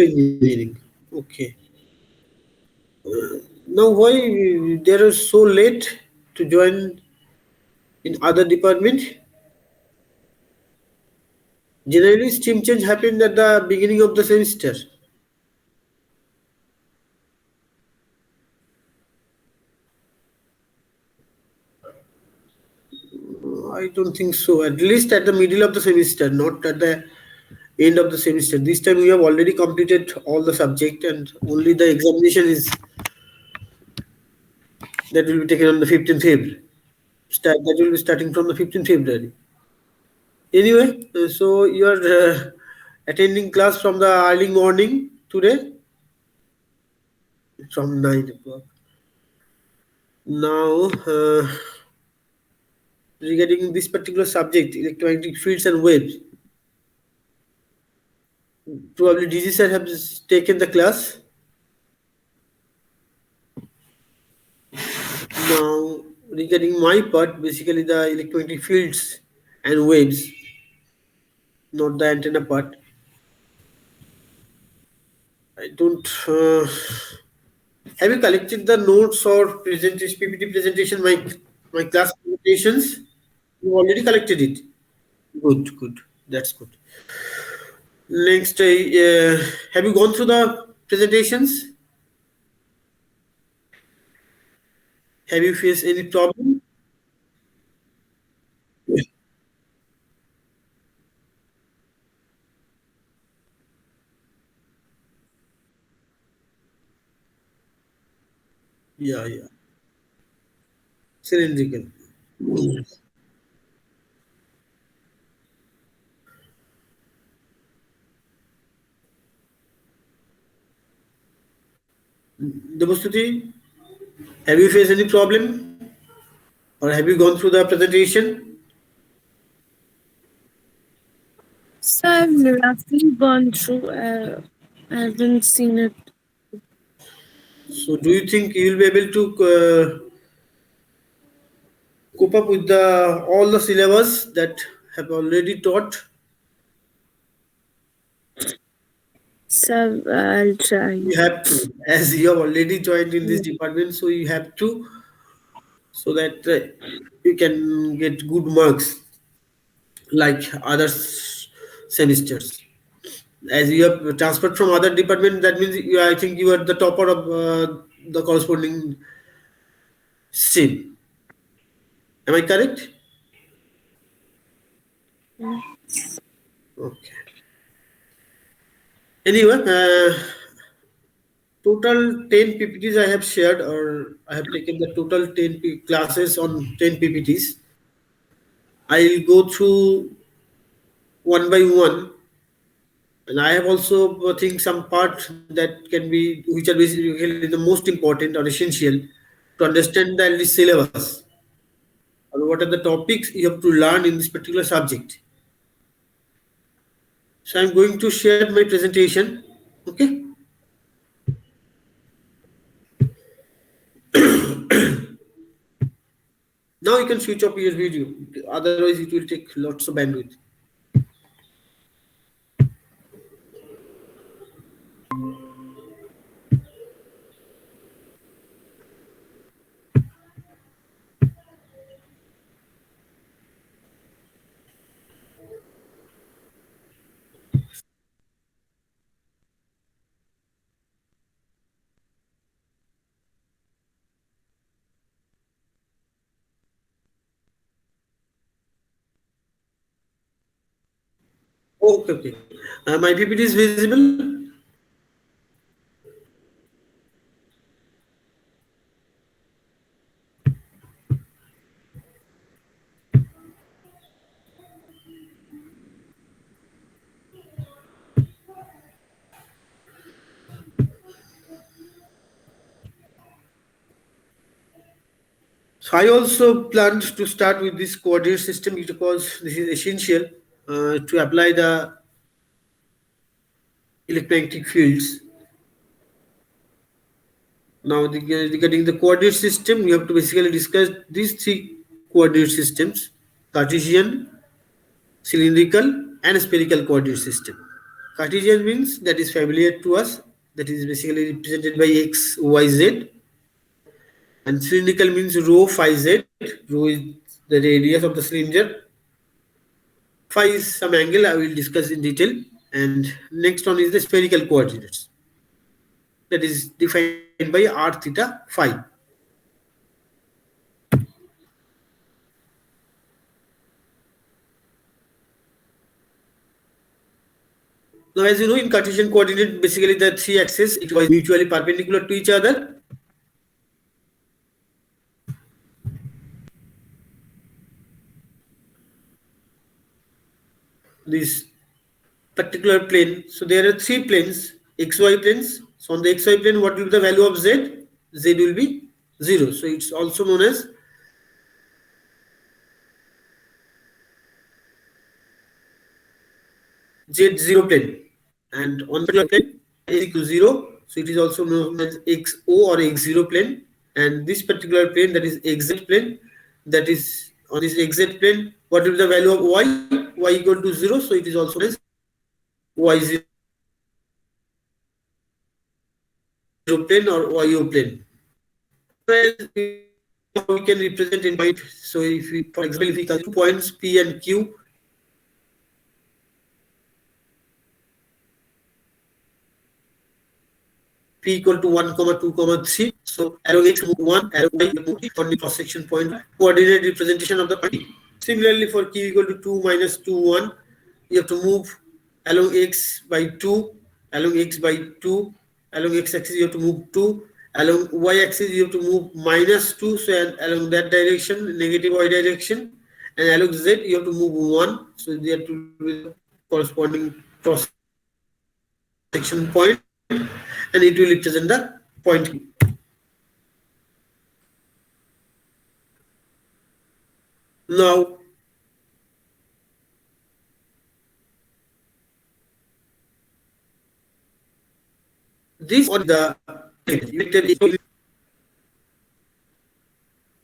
Engineering. Okay. Now, why they are so late to join in other department? Generally, stream change happened at the beginning of the semester. I don't think so. At least at the middle of the semester, not at the end of the semester. This time we have already completed all the subject and only the examination is that will be taken on the 15th February. That will be starting from the 15th February. Anyway, so you are attending class from the early morning today from 9 o'clock. Now, regarding this particular subject, electromagnetic fields and waves, probably DG sir has taken the class. Now, regarding my part, basically the electromagnetic fields and waves, not the antenna part. I don't. Have you collected the notes or presentation, PPT presentation, my class presentations? You already collected it. Good, good. That's good. Next, have you gone through the presentations? Have you faced any problem? Yeah, yeah. Cylindrical. Devastuti, have you faced any problem or have you gone through the presentation? So I've roughly gone through. I haven't seen it. So, do you think you will be able to cope up with the all the syllabus that have already taught? So I'll try. You have to, as you have already joined in this department, so you have to, so that you can get good marks like other semesters. As you have transferred from other department, that means you, I think you are the topper of the corresponding stream. Am I correct? Okay. Anyway, total 10 PPTs I have shared, or I have taken the total 10 classes on 10 PPTs. I'll go through one by one, and I have also think some part that can be, which are basically the most important or essential to understand the syllabus, or what are the topics you have to learn in this particular subject. So I'm going to share my presentation. Okay. Now you can switch off your video. Otherwise, it will take lots of bandwidth. Okay, okay. My PPT is visible. So I also planned to start with this coordinate system because this is essential to apply the electromagnetic fields. Now, regarding the coordinate system, you have to basically discuss these three coordinate systems: Cartesian, cylindrical, and spherical coordinate system. Cartesian means that is familiar to us, that is basically represented by x, y, z. And cylindrical means rho phi z. Rho is the radius of the cylinder. Phi is some angle I will discuss in detail. And next one is the spherical coordinates, that is defined by r theta phi. Now, as you know, in Cartesian coordinate, basically the three axes it was mutually perpendicular to each other. This particular plane. So there are three planes, xy planes. So on the xy plane, what will be the value of z? Z will be 0. So it's also known as z0 plane. And on the plane is equal to 0. So it is also known as xo or x0 plane. And this particular plane, that is xz plane, that is on this xz plane, what will be the value of y? Y equal to 0. So it is also known as y0 plane or yo plane. Well, we can represent in point. So if we, for example, if we consider 2 points P and Q, P equal to 1, 2, 3. So arrow x move 1, arrow y move on the cross section point, coordinate representation of the point. Similarly, for Q equal to 2, -2, 1, you have to move along x by 2, along x by 2, along x axis you have to move 2, along y axis you have to move -2, so and along that direction, negative y direction, and along z you have to move 1, so they have to be corresponding cross section point, and it will represent the point Q. Now, this on the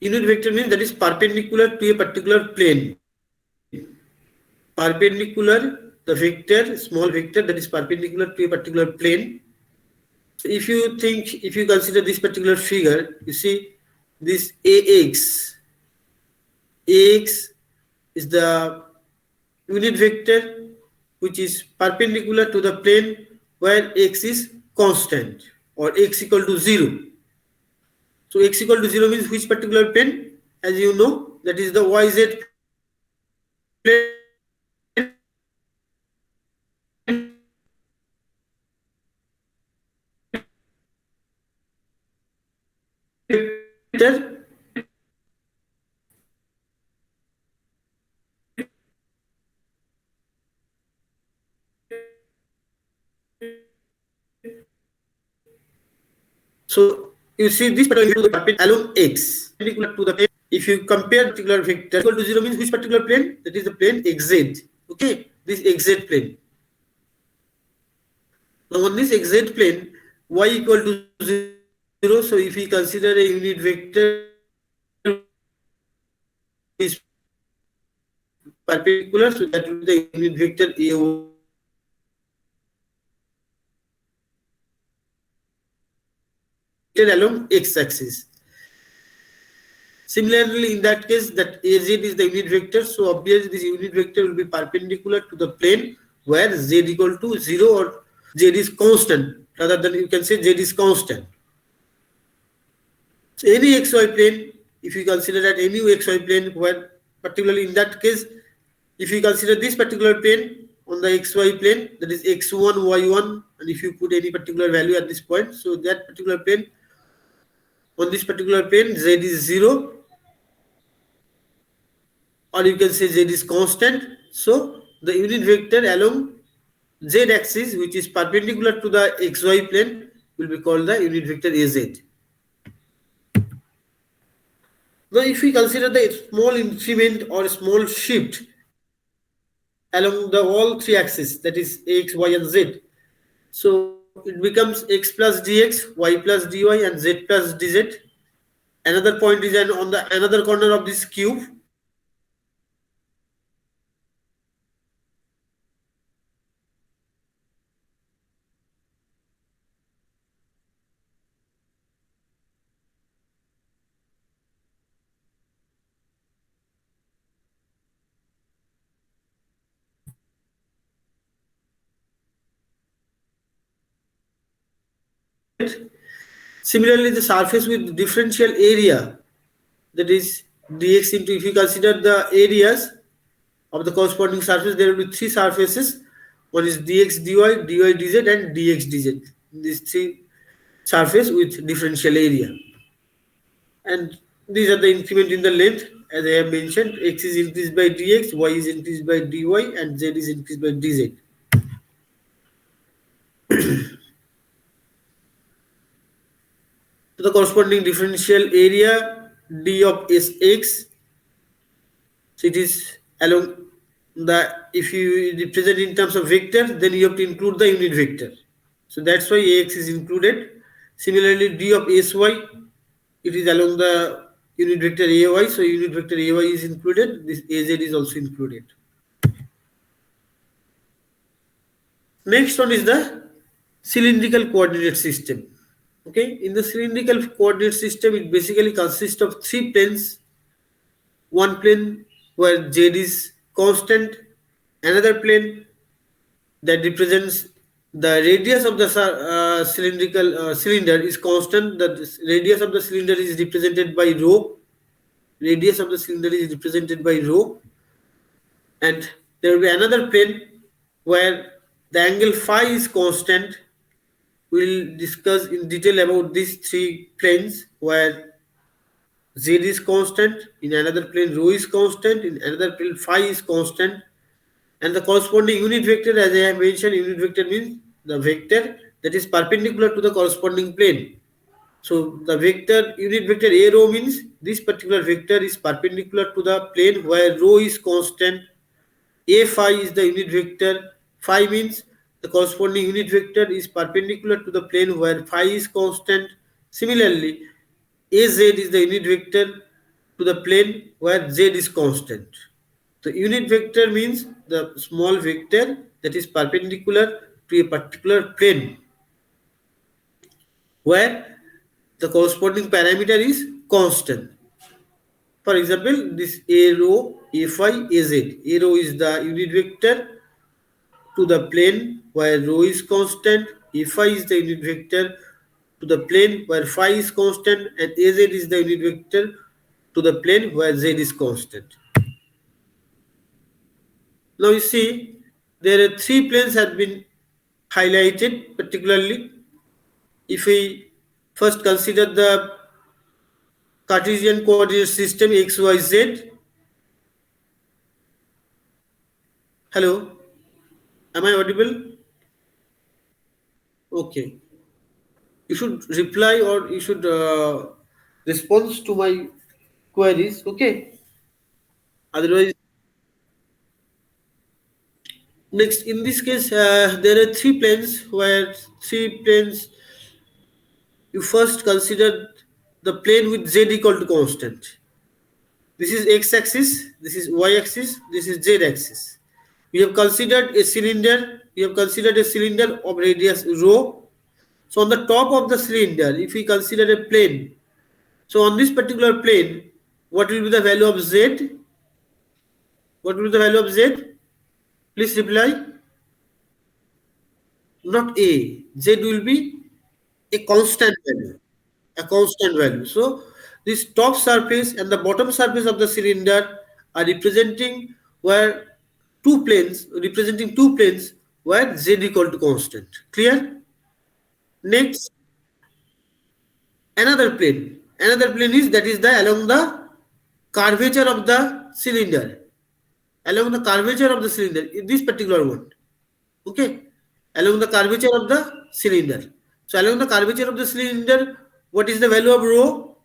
unit vector means that is perpendicular to a particular plane. Perpendicular, the vector, small vector that is perpendicular to a particular plane. So if you consider this particular figure, you see this AX is the unit vector which is perpendicular to the plane where x is constant or x equal to 0. So x equal to 0 means which particular plane? As you know, that is the YZ plane. So you see this particular plane along x perpendicular to the plane. If you compare particular vector equal to 0 means which particular plane? That is the plane xz. Okay, this xz plane. Now on this xz plane, y equal to 0. So if we consider a unit vector is perpendicular, so that will be the unit vector a along x-axis. Similarly, in that case, that AZ is the unit vector, so obviously this unit vector will be perpendicular to the plane where z equal to 0 or z is constant. Rather than you can say z is constant. So any xy plane, if you consider that any xy plane, where particularly in that case, if you consider this particular plane on the xy plane, that is x1, y1, and if you put any particular value at this point, so that particular plane, on this particular plane, z is 0, or you can say z is constant. So the unit vector along z axis, which is perpendicular to the xy plane, will be called the unit vector az. Now, if we consider the small increment or small shift along the all three axes, that is x, y, and z, so it becomes x plus dx, y plus dy, and z plus dz. Another point is on the another corner of this cube. Similarly, the surface with differential area, that is dx into, if you consider the areas of the corresponding surface, there will be three surfaces. One is dx dy, dy dz, and dx dz. These three surface with differential area. And these are the increment in the length. As I have mentioned, x is increased by dx, y is increased by dy, and z is increased by dz. To the corresponding differential area d of sx, so it is along the, if you represent in terms of vector, then you have to include the unit vector. So that's why ax is included. Similarly, d of sy, it is along the unit vector ay, so unit vector ay is included. This az is also included. Next one is the cylindrical coordinate system. Okay, in the cylindrical coordinate system, it basically consists of three planes. One plane where z is constant, another plane that represents the radius of the cylindrical cylinder is constant. The radius of the cylinder is represented by rho. Radius of the cylinder is represented by rho. And there will be another plane where the angle phi is constant. We'll discuss in detail about these three planes where z is constant, in another plane rho is constant, in another plane phi is constant, and the corresponding unit vector, as I have mentioned, unit vector means the vector that is perpendicular to the corresponding plane. So the vector, unit vector a rho, means this particular vector is perpendicular to the plane where rho is constant. A phi is the unit vector. Phi means the corresponding unit vector is perpendicular to the plane where phi is constant. Similarly, az is the unit vector to the plane where z is constant. The unit vector means the small vector that is perpendicular to a particular plane where the corresponding parameter is constant. For example, this a rho, a phi, az. A rho is the unit vector to the plane where rho is constant. A phi is the unit vector to the plane where phi is constant, and az is the unit vector to the plane where z is constant. Now you see, there are three planes have been highlighted particularly. If we first consider the Cartesian coordinate system x, y, z. Hello, am I audible? Okay. You should reply or you should respond to my queries. Okay. Otherwise, next in this case, there are three planes where three planes. You first consider the plane with z equal to constant. This is x-axis, this is y-axis, this is z-axis. We have considered a cylinder. We have considered a cylinder of radius rho. So on the top of the cylinder, if we consider a plane, so on this particular plane, what will be the value of z? What will be the value of z? Please reply. Not a. Z will be a constant value. A constant value. So this top surface and the bottom surface of the cylinder are representing where representing two planes where z equal to constant. Clear? Next, another plane. Another plane is, that is the along the curvature of the cylinder. Along the curvature of the cylinder, in this particular one. Okay? Along the curvature of the cylinder. So along the curvature of the cylinder, what is the value of rho?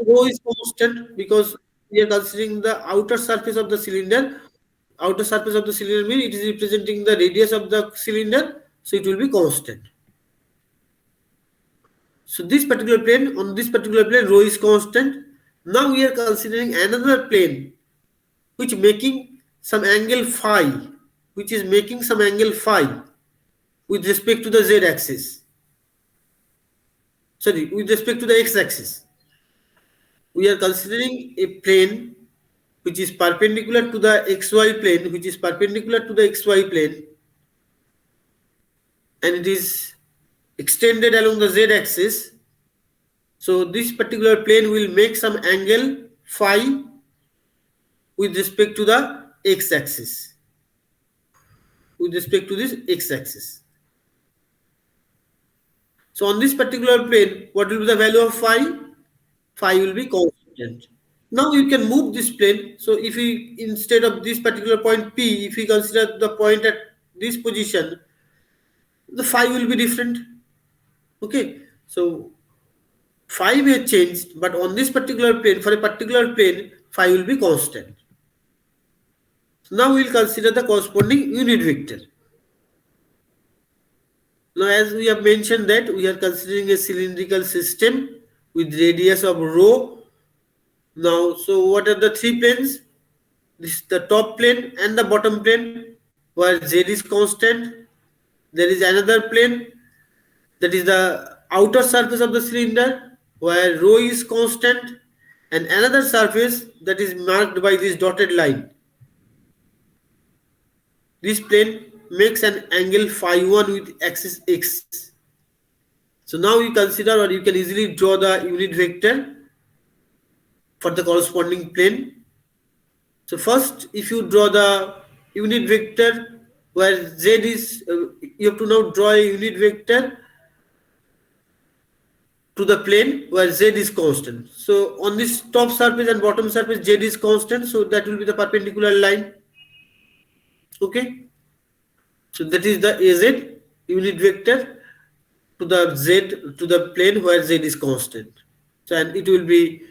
Rho is constant because we are considering the outer surface of the cylinder. Outer surface of the cylinder means it is representing the radius of the cylinder, so it will be constant. So this particular plane, on this particular plane, rho is constant. Now we are considering another plane which making some angle phi, which is making some angle phi with respect to the z-axis. Sorry, with respect to the x-axis. We are considering a plane which is perpendicular to the xy plane, which is perpendicular to the xy plane, and it is extended along the z axis. So this particular plane will make some angle phi with respect to the x axis, with respect to this x axis. So on this particular plane, what will be the value of phi? Phi will be constant. Now you can move this plane. So if we, instead of this particular point P, if we consider the point at this position, the phi will be different. Okay. So phi may change, but on this particular plane, for a particular plane, phi will be constant. So now we will consider the corresponding unit vector. Now, as we have mentioned that we are considering a cylindrical system with radius of rho. Now, so what are the three planes? This is the top plane and the bottom plane where z is constant. There is another plane, that is the outer surface of the cylinder where rho is constant, and another surface that is marked by this dotted line. This plane makes an angle phi 1 with axis x. So now you consider, or you can easily draw the unit vector for the corresponding plane. So first, if you draw the unit vector where z is, you have to now draw a unit vector to the plane where z is constant. So on this top surface and bottom surface, z is constant, so that will be the perpendicular line. Okay. So that is the az unit vector to the z, to the plane where z is constant. So and it will be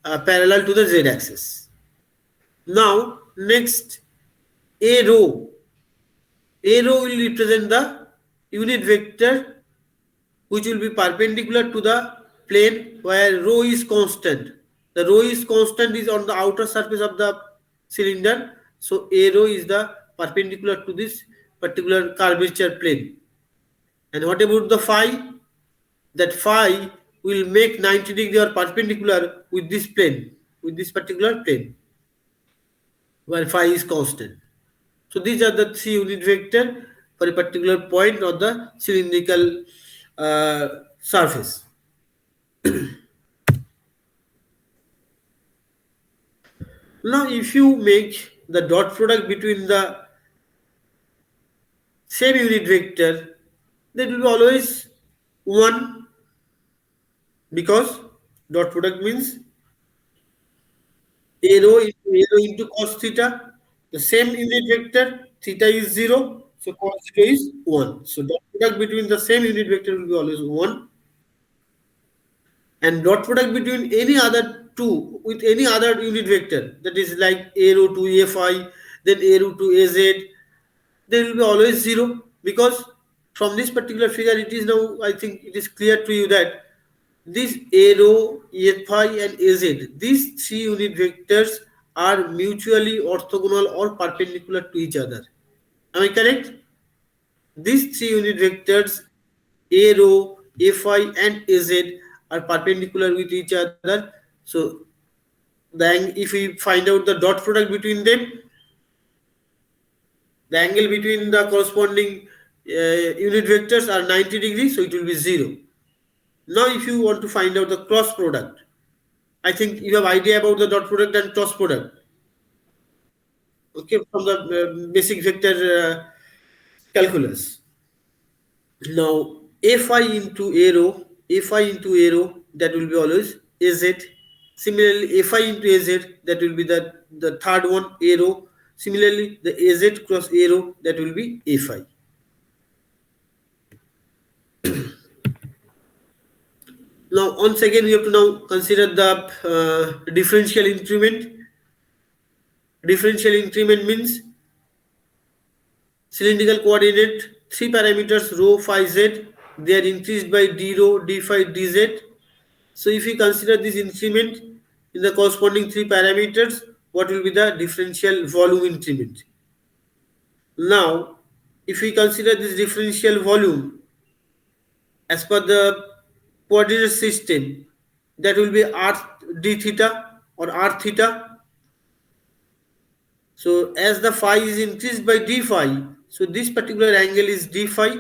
parallel to the z axis. Now next, a rho will represent the unit vector which will be perpendicular to the plane where rho is constant. The rho is constant is on the outer surface of the cylinder. So a rho is the perpendicular to this particular curvature plane. And what about the phi? That phi will make 90 degree or perpendicular with this plane, with this particular plane where phi is constant. So these are the three unit vector for a particular point on the cylindrical surface. Now if you make the dot product between the same unit vector, that will be always 1, because dot product means a rho into cos theta. The same unit vector, theta is 0, so cos 0 is 1. So dot product between the same unit vector will be always 1. And dot product between any other two with any other unit vector, that is like a rho to a phi, then a rho to az, they will be always 0, because from this particular figure it is now, I think it is clear to you that this a rho, a phi and az, these three unit vectors are mutually orthogonal or perpendicular to each other. Am I correct? These three unit vectors a rho, a phi and az are perpendicular with each other. So if we find out the dot product between them, the angle between the corresponding unit vectors are 90 degrees, so it will be 0. Now if you want to find out the cross product, I think you have idea about the dot product and cross product. Okay, from the basic vector calculus. Now a phi into a rho, that will be always az. Similarly, a phi into az, that will be the third one, a rho. Similarly, the az cross a rho, that will be a phi. Now once again we have to now consider the differential increment. Differential increment means cylindrical coordinate, 3 parameters rho, phi, z, they are increased by d rho, d phi, dz. So if we consider this increment in the corresponding 3 parameters, what will be the differential volume increment? Now if we consider this differential volume as per the coordinate system, that will be r d theta or r theta. So as the phi is increased by d phi, So this particular angle is d phi.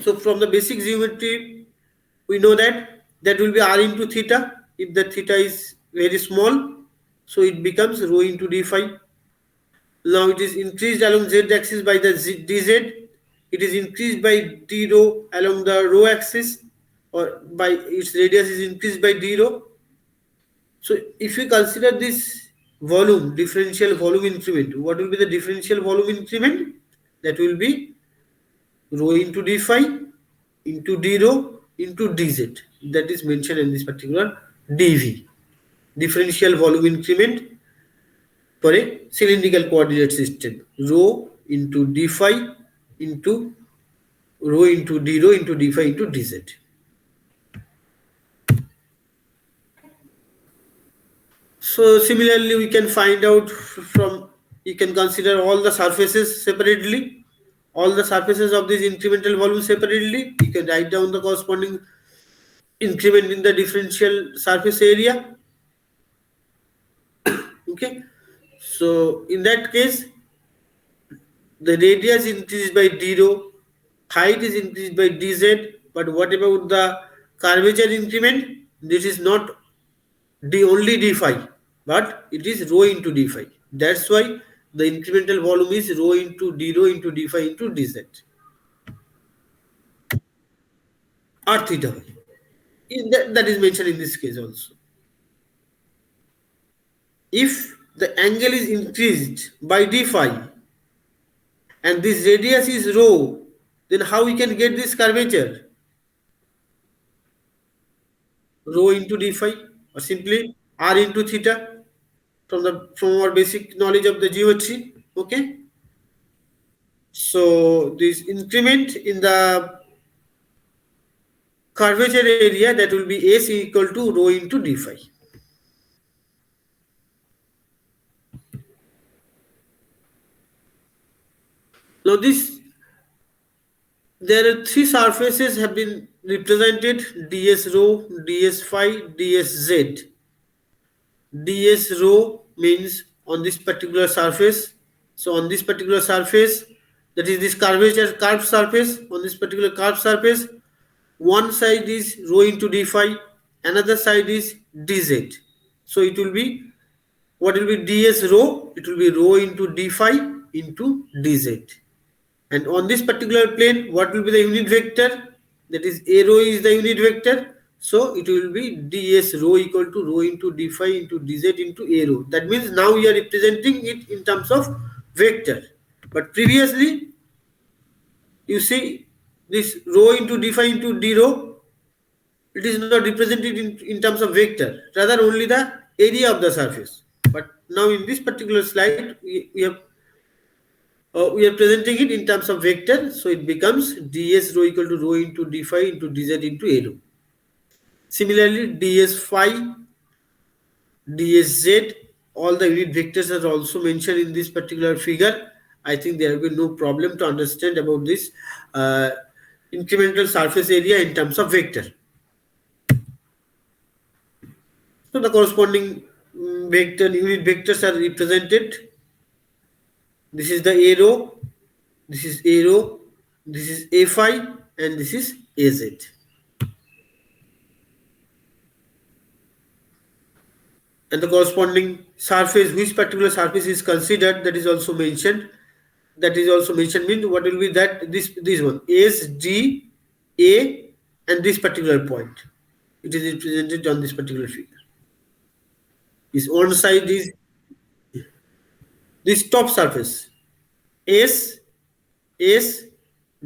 So from the basic geometry, we know that that will be r into theta. If the theta is very small, so it becomes rho into d phi. Now it is increased along z axis by the dz. It is increased by d rho along the rho axis, or by its radius is increased by d rho. So if we consider this volume, differential volume increment, what will be the differential volume increment? That will be rho into d phi into d rho into dz. That is mentioned in this particular dv, differential volume increment for a cylindrical coordinate system. Rho into d phi into rho into d rho into d phi into dz. So similarly, we can find out from, you can consider all the surfaces separately, all the surfaces of this incremental volume separately. You can write down the corresponding increment in the differential surface area. Okay, so in that case, the radius increased by d rho, height is increased by dz, but what about the curvature increment? This is not d only d phi, but it is rho into d phi. That's why the incremental volume is rho into d rho into d phi into dz, or theta phi. That is mentioned in this case also. If the angle is increased by d phi and this radius is rho, then how we can get this curvature? Rho into d phi, or simply r into theta, from our basic knowledge of the geometry. Okay, so this increment in the curvature area, that will be S equal to rho into d phi. Now there are three surfaces have been represented: ds rho, ds phi, ds z. ds rho means on this particular surface. So on this particular surface, that is this curved surface, on this particular curved surface, one side is rho into d phi, another side is dz. So it will be, what will be ds rho? It will be rho into d phi into dz. And on this particular plane, what will be the unit vector? That is, a rho is the unit vector. So it will be ds rho equal to rho into d phi into dz into a rho. That means now we are representing it in terms of vector. But previously, you see this rho into d phi into d rho, it is not represented in terms of vector, rather only the area of the surface. But now in this particular slide, we are presenting it in terms of vector, so it becomes ds rho equal to rho into d phi into dz into a rho. Similarly, ds phi, dsz, all the unit vectors are also mentioned in this particular figure. I think there will be no problem to understand about this incremental surface area in terms of vector. So the corresponding vector, unit vectors are represented. This is the a rho, this is a rho, this is a phi, and this is az. And the corresponding surface, which particular surface is considered, that is also mentioned. That is also mentioned means what will be that this one S, D, A, and this particular point. It is represented on this particular figure. This one side is this top surface S, S,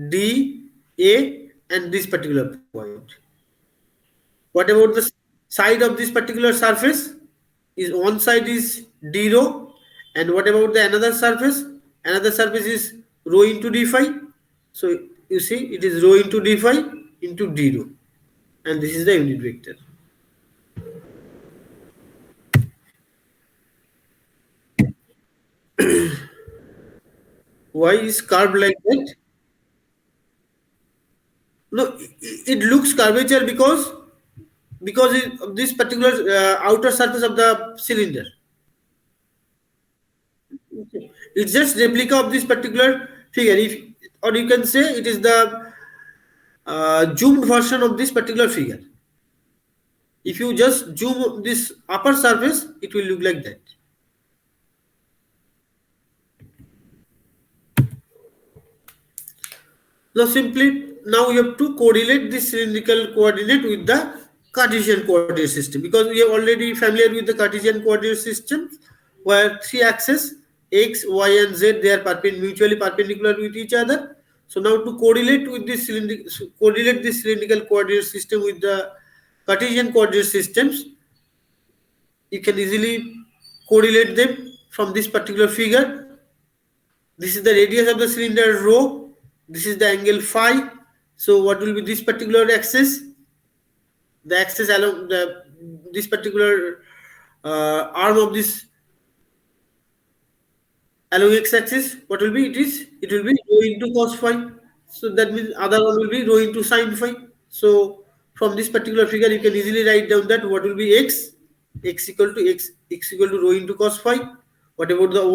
D, A, and this particular point. What about the side of this particular surface? Is one side is d rho, and what about the another surface? Another surface is rho into d phi. So you see it is rho into d phi into d rho, and this is the unit vector. Why is curved like that? No, it looks curvature because of this particular outer surface of the cylinder. It's just replica of this particular figure. If, or you can say it is the zoomed version of this particular figure. If you just zoom this upper surface, it will look like that. Now simply, now we have to correlate this cylindrical coordinate with the Cartesian coordinate system, because we are already familiar with the Cartesian coordinate system where three axes x, y and z, they are mutually perpendicular with each other. So now to correlate with this correlate this cylindrical coordinate system with the Cartesian coordinate systems, you can easily correlate them from this particular figure. This is the radius of the cylinder rho. This is the angle phi. So what will be this particular axis? The axis along this particular arm of this along x-axis. What will be? It will be rho into cos phi. So that means other one will be rho into sin phi. So from this particular figure, you can easily write down that what will be x equal to x equal to rho into cos phi. What about the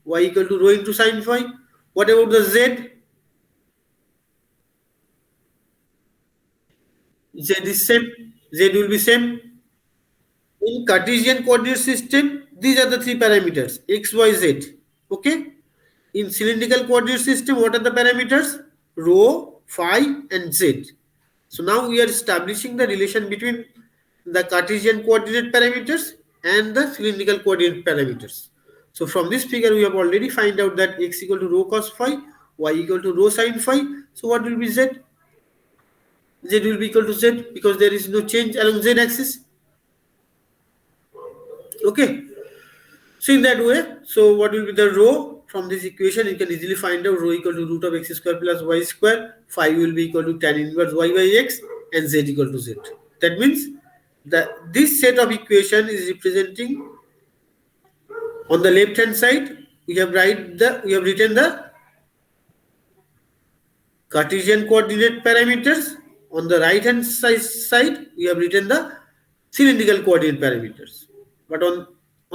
y equal to rho into sin phi. What about the z is same, z will be same. In Cartesian coordinate system, these are the three parameters x, y, z. Okay. In cylindrical coordinate system, what are the parameters? Rho, phi, and z. So now we are establishing the relation between the Cartesian coordinate parameters and the cylindrical coordinate parameters. So from this figure, we have already find out that x equal to rho cos phi, y equal to rho sin phi. So what will be z? Z will be equal to z because there is no change along z axis. Okay. So in that way, so what will be the rho from this equation? You can easily find out rho equal to root of x square plus y square. Phi will be equal to tan inverse y by x, and z equal to z. That means that this set of equation is representing, on the left hand side we have written the Cartesian coordinate parameters. On the right hand side we have written the cylindrical coordinate parameters. But on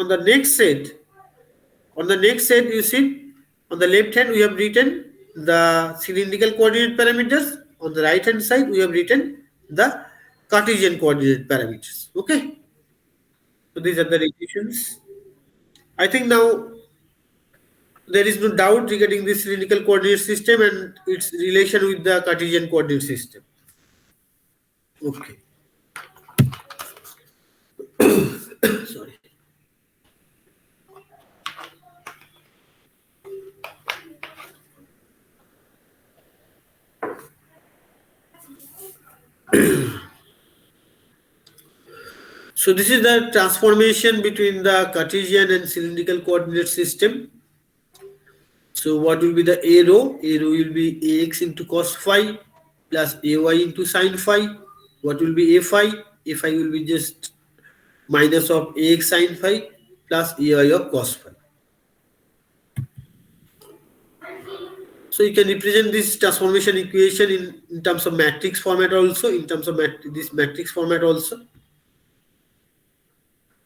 the next set, you see, on the left hand we have written the cylindrical coordinate parameters. On the right hand side we have written the Cartesian coordinate parameters. Okay. So these are the relations. I think now there is no doubt regarding this cylindrical coordinate system and its relation with the Cartesian coordinate system. Okay. Sorry. So this is the transformation between the Cartesian and cylindrical coordinate system. So what will be the a rho? A rho will be ax into cos phi plus ay into sin phi. What will be a phi? A phi will be just minus of ax sin phi plus ay of cos phi. So you can represent this transformation equation in terms of matrix format also, in terms of this matrix format also.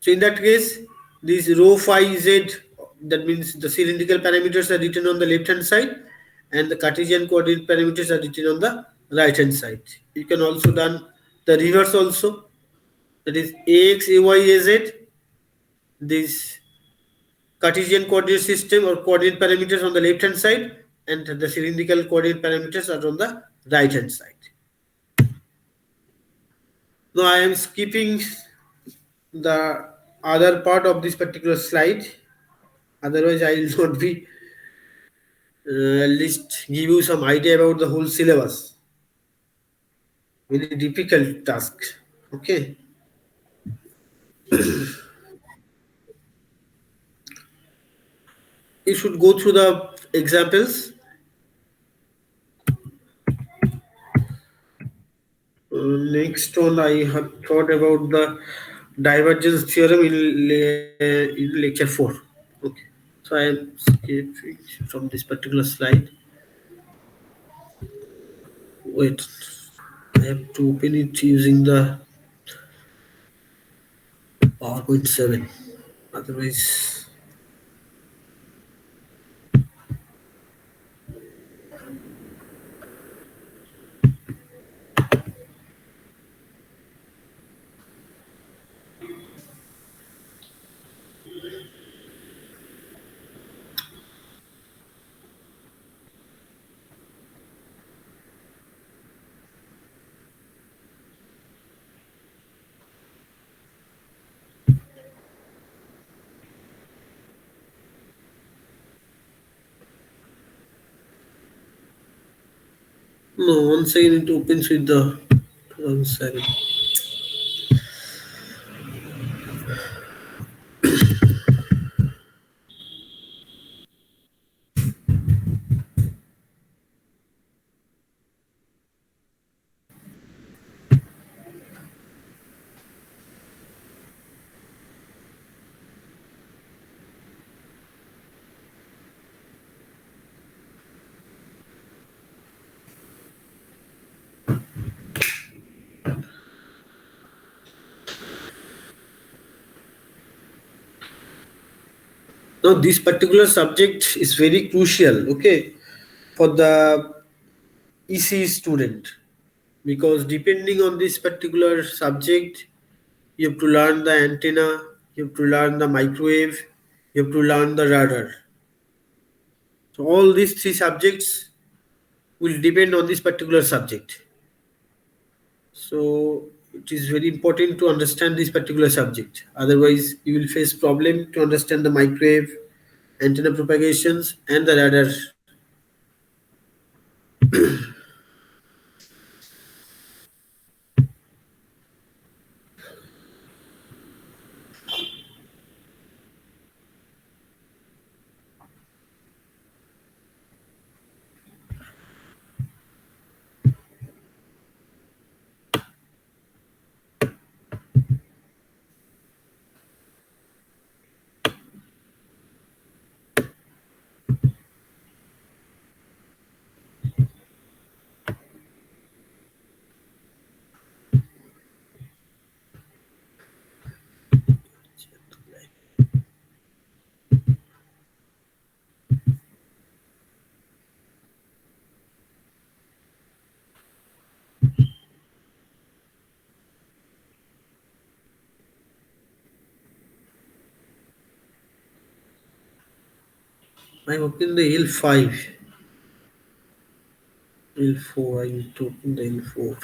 So in that case, this rho phi z, that means the cylindrical parameters are written on the left hand side and the Cartesian coordinate parameters are written on the right hand side. You can also done the reverse also, that is ax, ay, az, this Cartesian coordinate system or coordinate parameters on the left hand side and the cylindrical coordinate parameters are on the right hand side. Now I am skipping the other part of this particular slide, otherwise I will not be at least give you some idea about the whole syllabus. Very difficult task. Okay. You should go through the examples. Next one, I have thought about the divergence theorem in lecture 4. Okay. So I am skipping from this particular slide. Wait, I have to open it using the PowerPoint 7. Otherwise, No, one second it opens with the 2007. Now, this particular subject is very crucial, okay, for the EC student, because depending on this particular subject, you have to learn the antenna, you have to learn the microwave, you have to learn the radar. So, all these three subjects will depend on this particular subject. So, it is very important to understand this particular subject. Otherwise, you will face problem to understand the microwave, antenna propagations, and the radar. I open the L5, L4. I need to open the L4.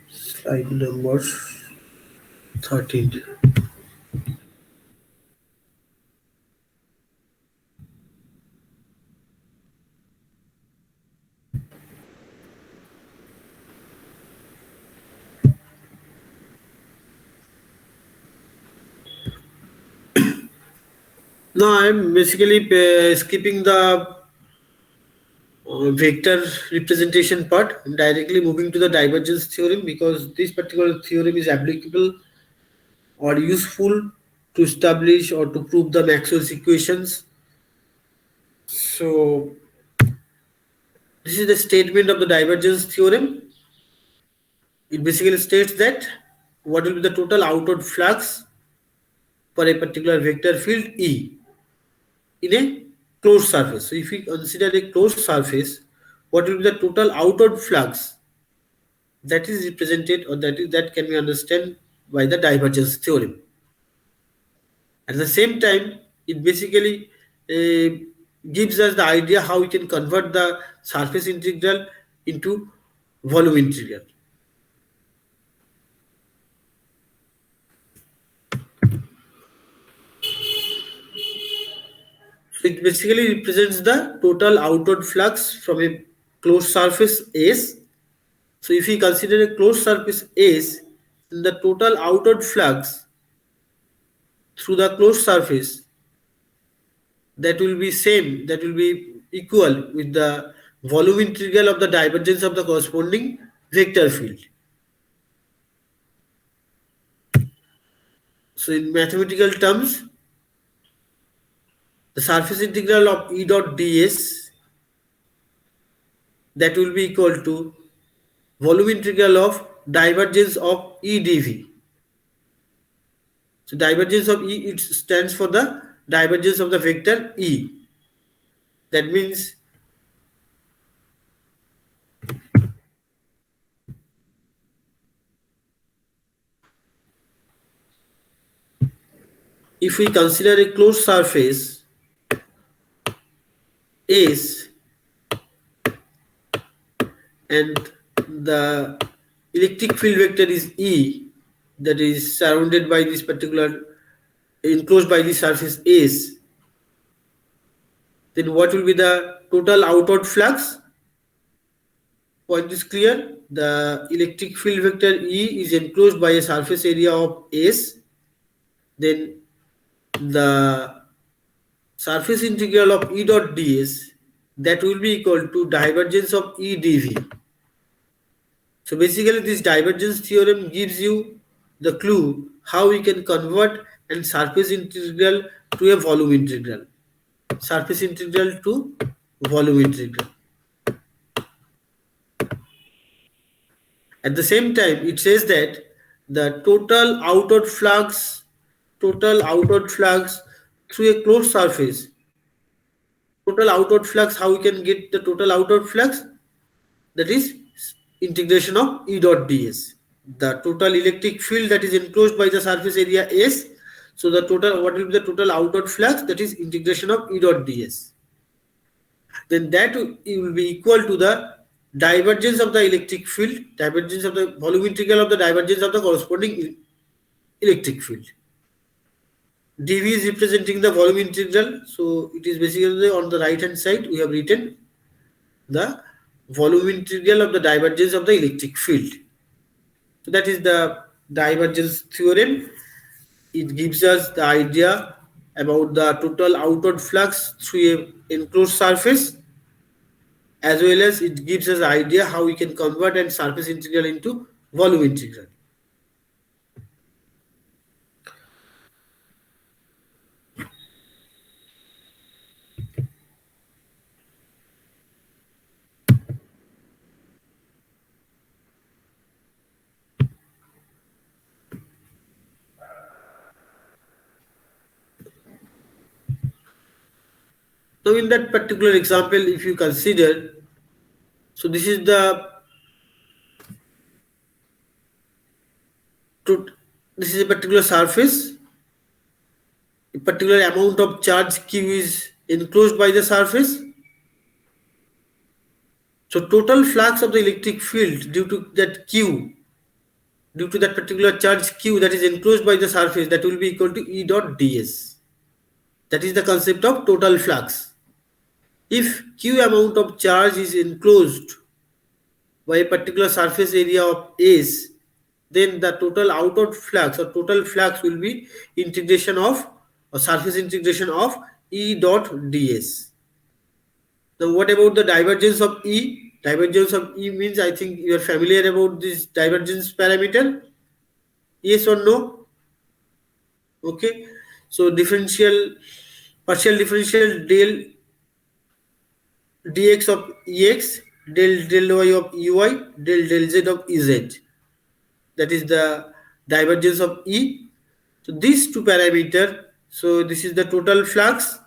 Slide number 13. Now I'm basically skipping the vector representation part and directly moving to the divergence theorem, because this particular theorem is applicable or useful to establish or to prove the Maxwell's equations. So this is the statement of the divergence theorem. It basically states that what will be the total outward flux for a particular vector field E in a closed surface. So if we consider a closed surface, what will be the total outward flux that is represented, or that can be understood by the divergence theorem. At the same time, it basically uh, gives us the idea how we can convert the surface integral into volume integral. So it basically represents the total outward flux from a closed surface S. So if we consider a closed surface S, then the total outward flux through the closed surface, that will be same, that will be equal with the volume integral of the divergence of the corresponding vector field. So in mathematical terms, the surface integral of E dot ds, that will be equal to volume integral of divergence of E dv. So divergence of E, it stands for the divergence of the vector E. That means if we consider a closed surface, S and the electric field vector is E, that is surrounded by this particular, enclosed by the surface S, then what will be the total outward flux? Point is clear. The electric field vector E is enclosed by a surface area of S. Then the surface integral of E dot ds, that will be equal to divergence of E dv. So basically this divergence theorem gives you the clue how we can convert and surface integral to a volume integral. Surface integral to volume integral. At the same time, it says that the total outward flux through a closed surface. Total outward flux, how we can get the total outward flux? That is integration of E dot ds. The total electric field that is enclosed by the surface area S. So the total, what will be the total outward flux? That is integration of E dot ds. Then that will be equal to the divergence of the electric field, divergence of the volume integral of the divergence of the corresponding electric field. dv is representing the volume integral, so it is basically on the right hand side we have written the volume integral of the divergence of the electric field. So that is the divergence theorem. It gives us the idea about the total outward flux through an enclosed surface, as well as it gives us an idea how we can convert and surface integral into volume integral. Now in that particular example, if you consider, so this is a particular surface, a particular amount of charge q is enclosed by the surface. So total flux of the electric field due to that particular charge q that is enclosed by the surface, that will be equal to E dot ds. That is the concept of total flux. If q amount of charge is enclosed by a particular surface area of S, then the total outward flux or total flux will be integration of, or surface integration of E dot ds. Now what about the divergence of E? Divergence of E means, I think you are familiar about this divergence parameter. Yes or no? Okay. So partial differential del dx of Ex, del y of Ey, del z of Ez. That is the divergence of E. So these two parameters, so this is the total flux,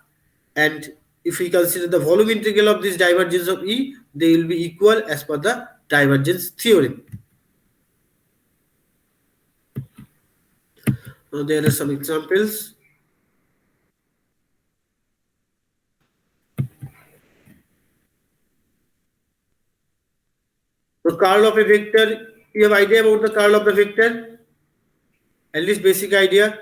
and if we consider the volume integral of this divergence of E, they will be equal as per the divergence theorem. Now there are some examples. The curl of a vector, you have idea about the curl of the vector? At least basic idea.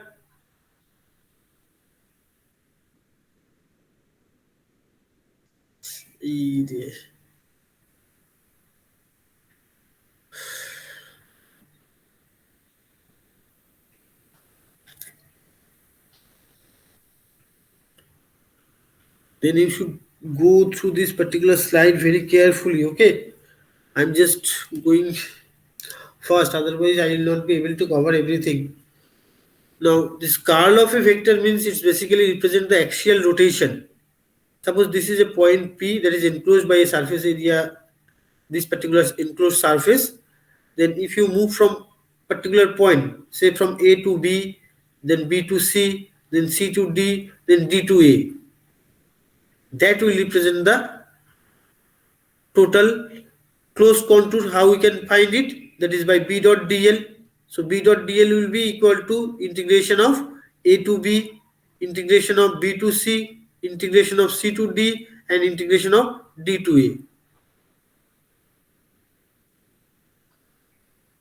Then you should go through this particular slide very carefully. Okay, I'm just going fast, otherwise I will not be able to cover everything. Now this curl of a vector means it's basically represent the axial rotation. Suppose this is a point P that is enclosed by a surface area, this particular enclosed surface. Then if you move from particular point, say from A to B, then B to C, then C to D, then D to A, that will represent the total closed contour. How we can find it? That is by B dot dl. So B dot dl will be equal to integration of A to B, integration of B to C, integration of C to D, and integration of d to a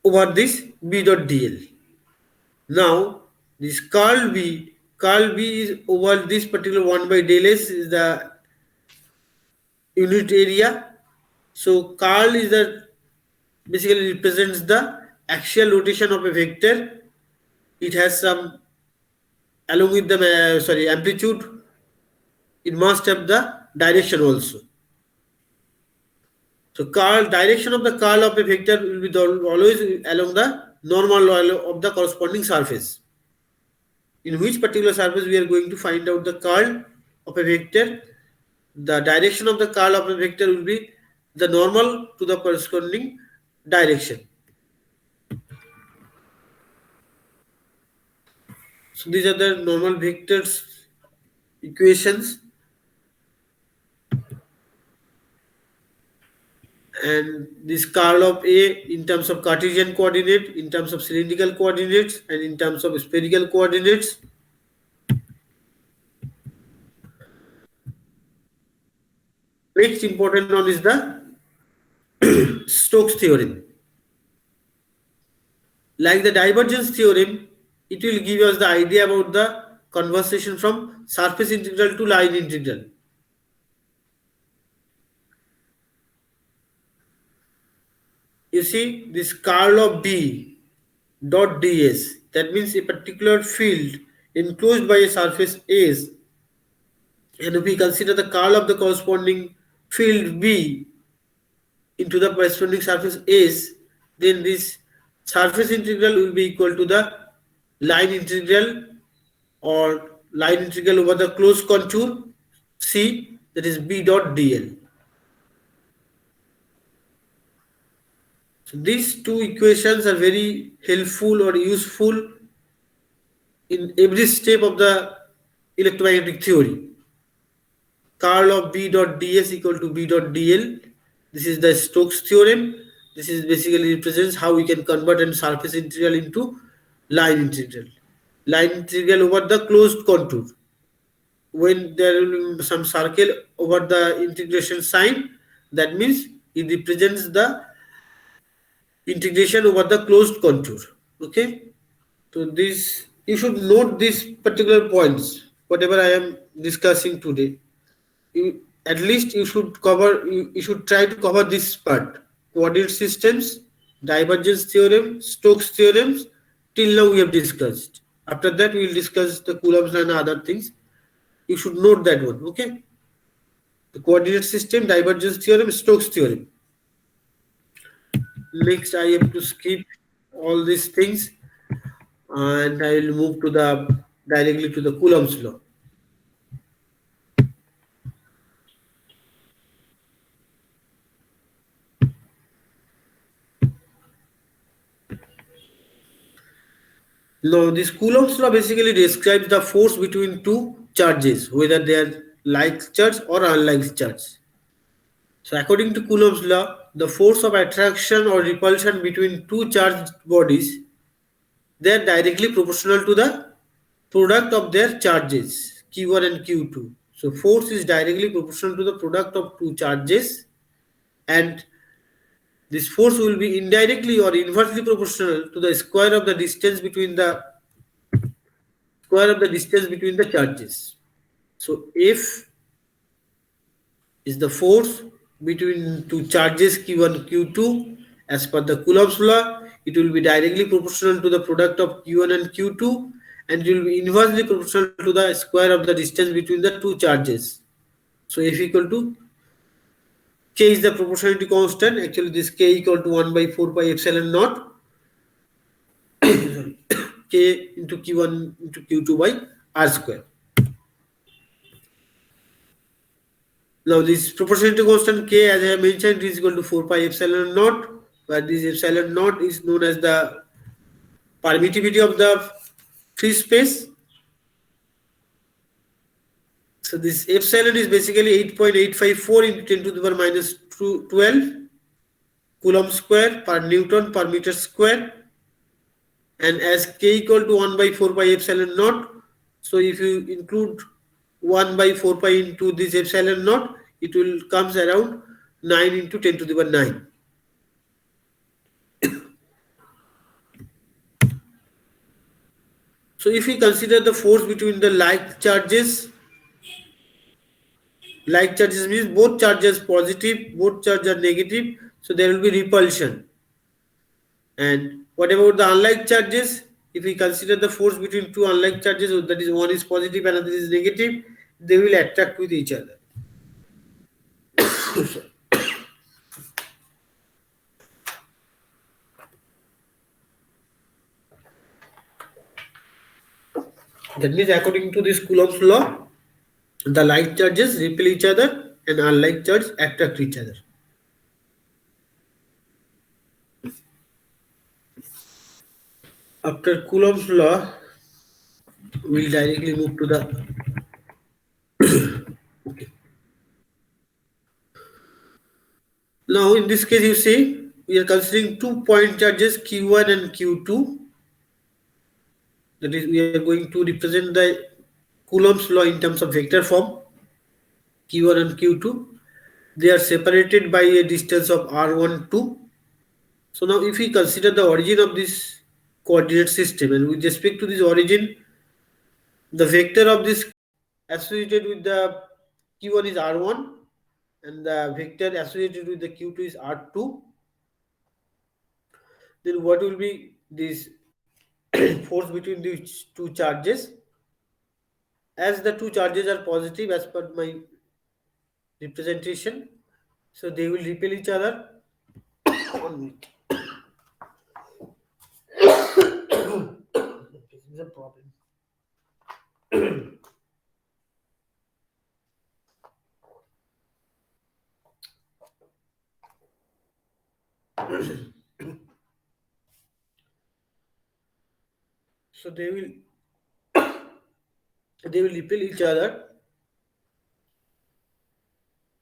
over this b dot dl. Now this curl b is over this particular 1 by del s is the unit area. So curl is the basically represents the axial rotation of a vector. It has some along with the amplitude. It must have the direction also. So direction of the curl of a vector will be always along the normal of the corresponding surface. In which particular surface we are going to find out the curl of a vector. The direction of the curl of a vector will be the normal to the corresponding direction. So these are the normal vectors equations. And this curl of A in terms of Cartesian coordinate, in terms of cylindrical coordinates, and in terms of spherical coordinates. Next important one is the Stokes theorem. Like the divergence theorem, it will give us the idea about the conversation from surface integral to line integral. You see this curl of B dot ds, that means a particular field enclosed by a surface S, and if we consider the curl of the corresponding field B into the corresponding surface S, then this surface integral will be equal to the line integral or line integral over the closed contour C, that is B dot dl. So these two equations are very helpful or useful in every step of the electromagnetic theory. Curl of B dot ds equal to B dot dl. This is the Stokes theorem. This is basically represents how we can convert a surface integral into line integral. Line integral over the closed contour. When there will be some circle over the integration sign, that means it represents the integration over the closed contour. Okay. So this, you should note these particular points, whatever I am discussing today. At least you should cover, you should try to cover this part: coordinate systems, divergence theorem, Stokes theorems. Till now we have discussed. After that we will discuss the Coulomb's law and other things. You should note that one. Okay. The coordinate system, divergence theorem, Stokes theorem. Next I have to skip all these things and I will move to the directly to the Coulomb's law. Now, this Coulomb's law basically describes the force between two charges, whether they are like charge or unlike charge. So, according to Coulomb's law, the force of attraction or repulsion between two charged bodies, they are directly proportional to the product of their charges, Q1 and Q2. So, force is directly proportional to the product of two charges, and this force will be indirectly or inversely proportional to the square of the distance between the charges. So F is the force between two charges Q1 Q2. As per the Coulomb's law, it will be directly proportional to the product of Q1 and Q2, and it will be inversely proportional to the square of the distance between the two charges. So F equal to K is the proportionality constant. Actually, this K equal to 1 by 4 pi epsilon naught K into Q1 into Q2 by R square. Now, this proportionality constant K, as I have mentioned, is equal to 4 pi epsilon naught, where this epsilon naught is known as the permittivity of the free space. So this epsilon is basically 8.854 into 10 to the power minus 12 Coulomb square per Newton per meter square. And as K equal to 1 by 4 pi epsilon naught, so if you include 1 by 4 pi into this epsilon naught, it will comes around 9 into 10 to the power 9. So if we consider the force between the like charges means both charges positive, both charges are negative, so there will be repulsion. And what about the unlike charges? If we consider the force between two unlike charges, that is one is positive, another is negative, they will attract with each other. That means according to this Coulomb's law, the like charges repel each other and unlike charges attract each other. After Coulomb's law, we'll directly move to the now in this case you see we are considering 2 point charges Q1 and Q2. That is, we are going to represent the Coulomb's law in terms of vector form. Q1 and Q2. They are separated by a distance of r1, 2. So now if we consider the origin of this coordinate system, and with respect to this origin, the vector of this associated with the Q1 is r1 and the vector associated with the Q2 is r2. Then what will be this force between these two charges? As the two charges are positive as per my representation, so they will repel each other. One minute. This is a problem. So they will repel each other.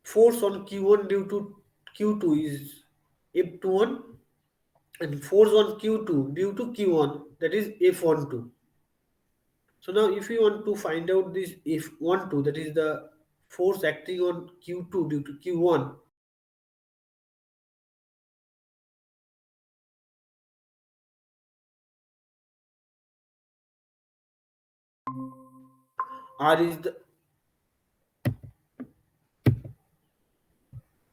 Force on Q1 due to Q2 is F21 and force on Q2 due to Q1, that is F12. So now if we want to find out this F12, that is the force acting on Q2 due to Q1, R is the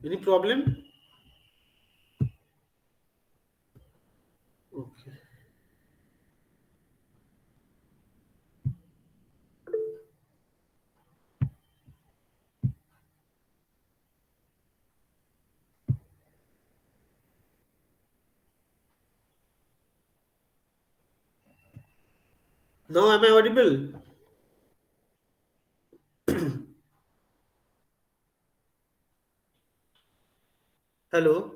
any problem? Okay. Now am I audible? Hello?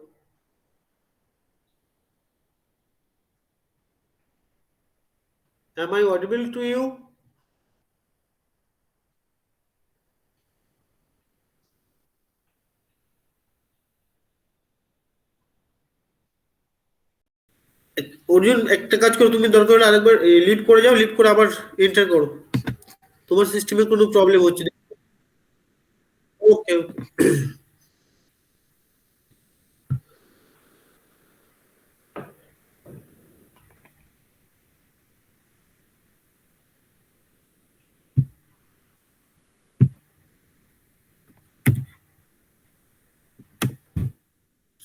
Am I audible to you? Arjun একটা কাজ করো, তুমি দরকার হলে আরেকবার leave করে যাও, leave করে আবার এন্টার করো, তোমার সিস্টেমে কোনো প্রবলেম হচ্ছে। ওকে ওকে।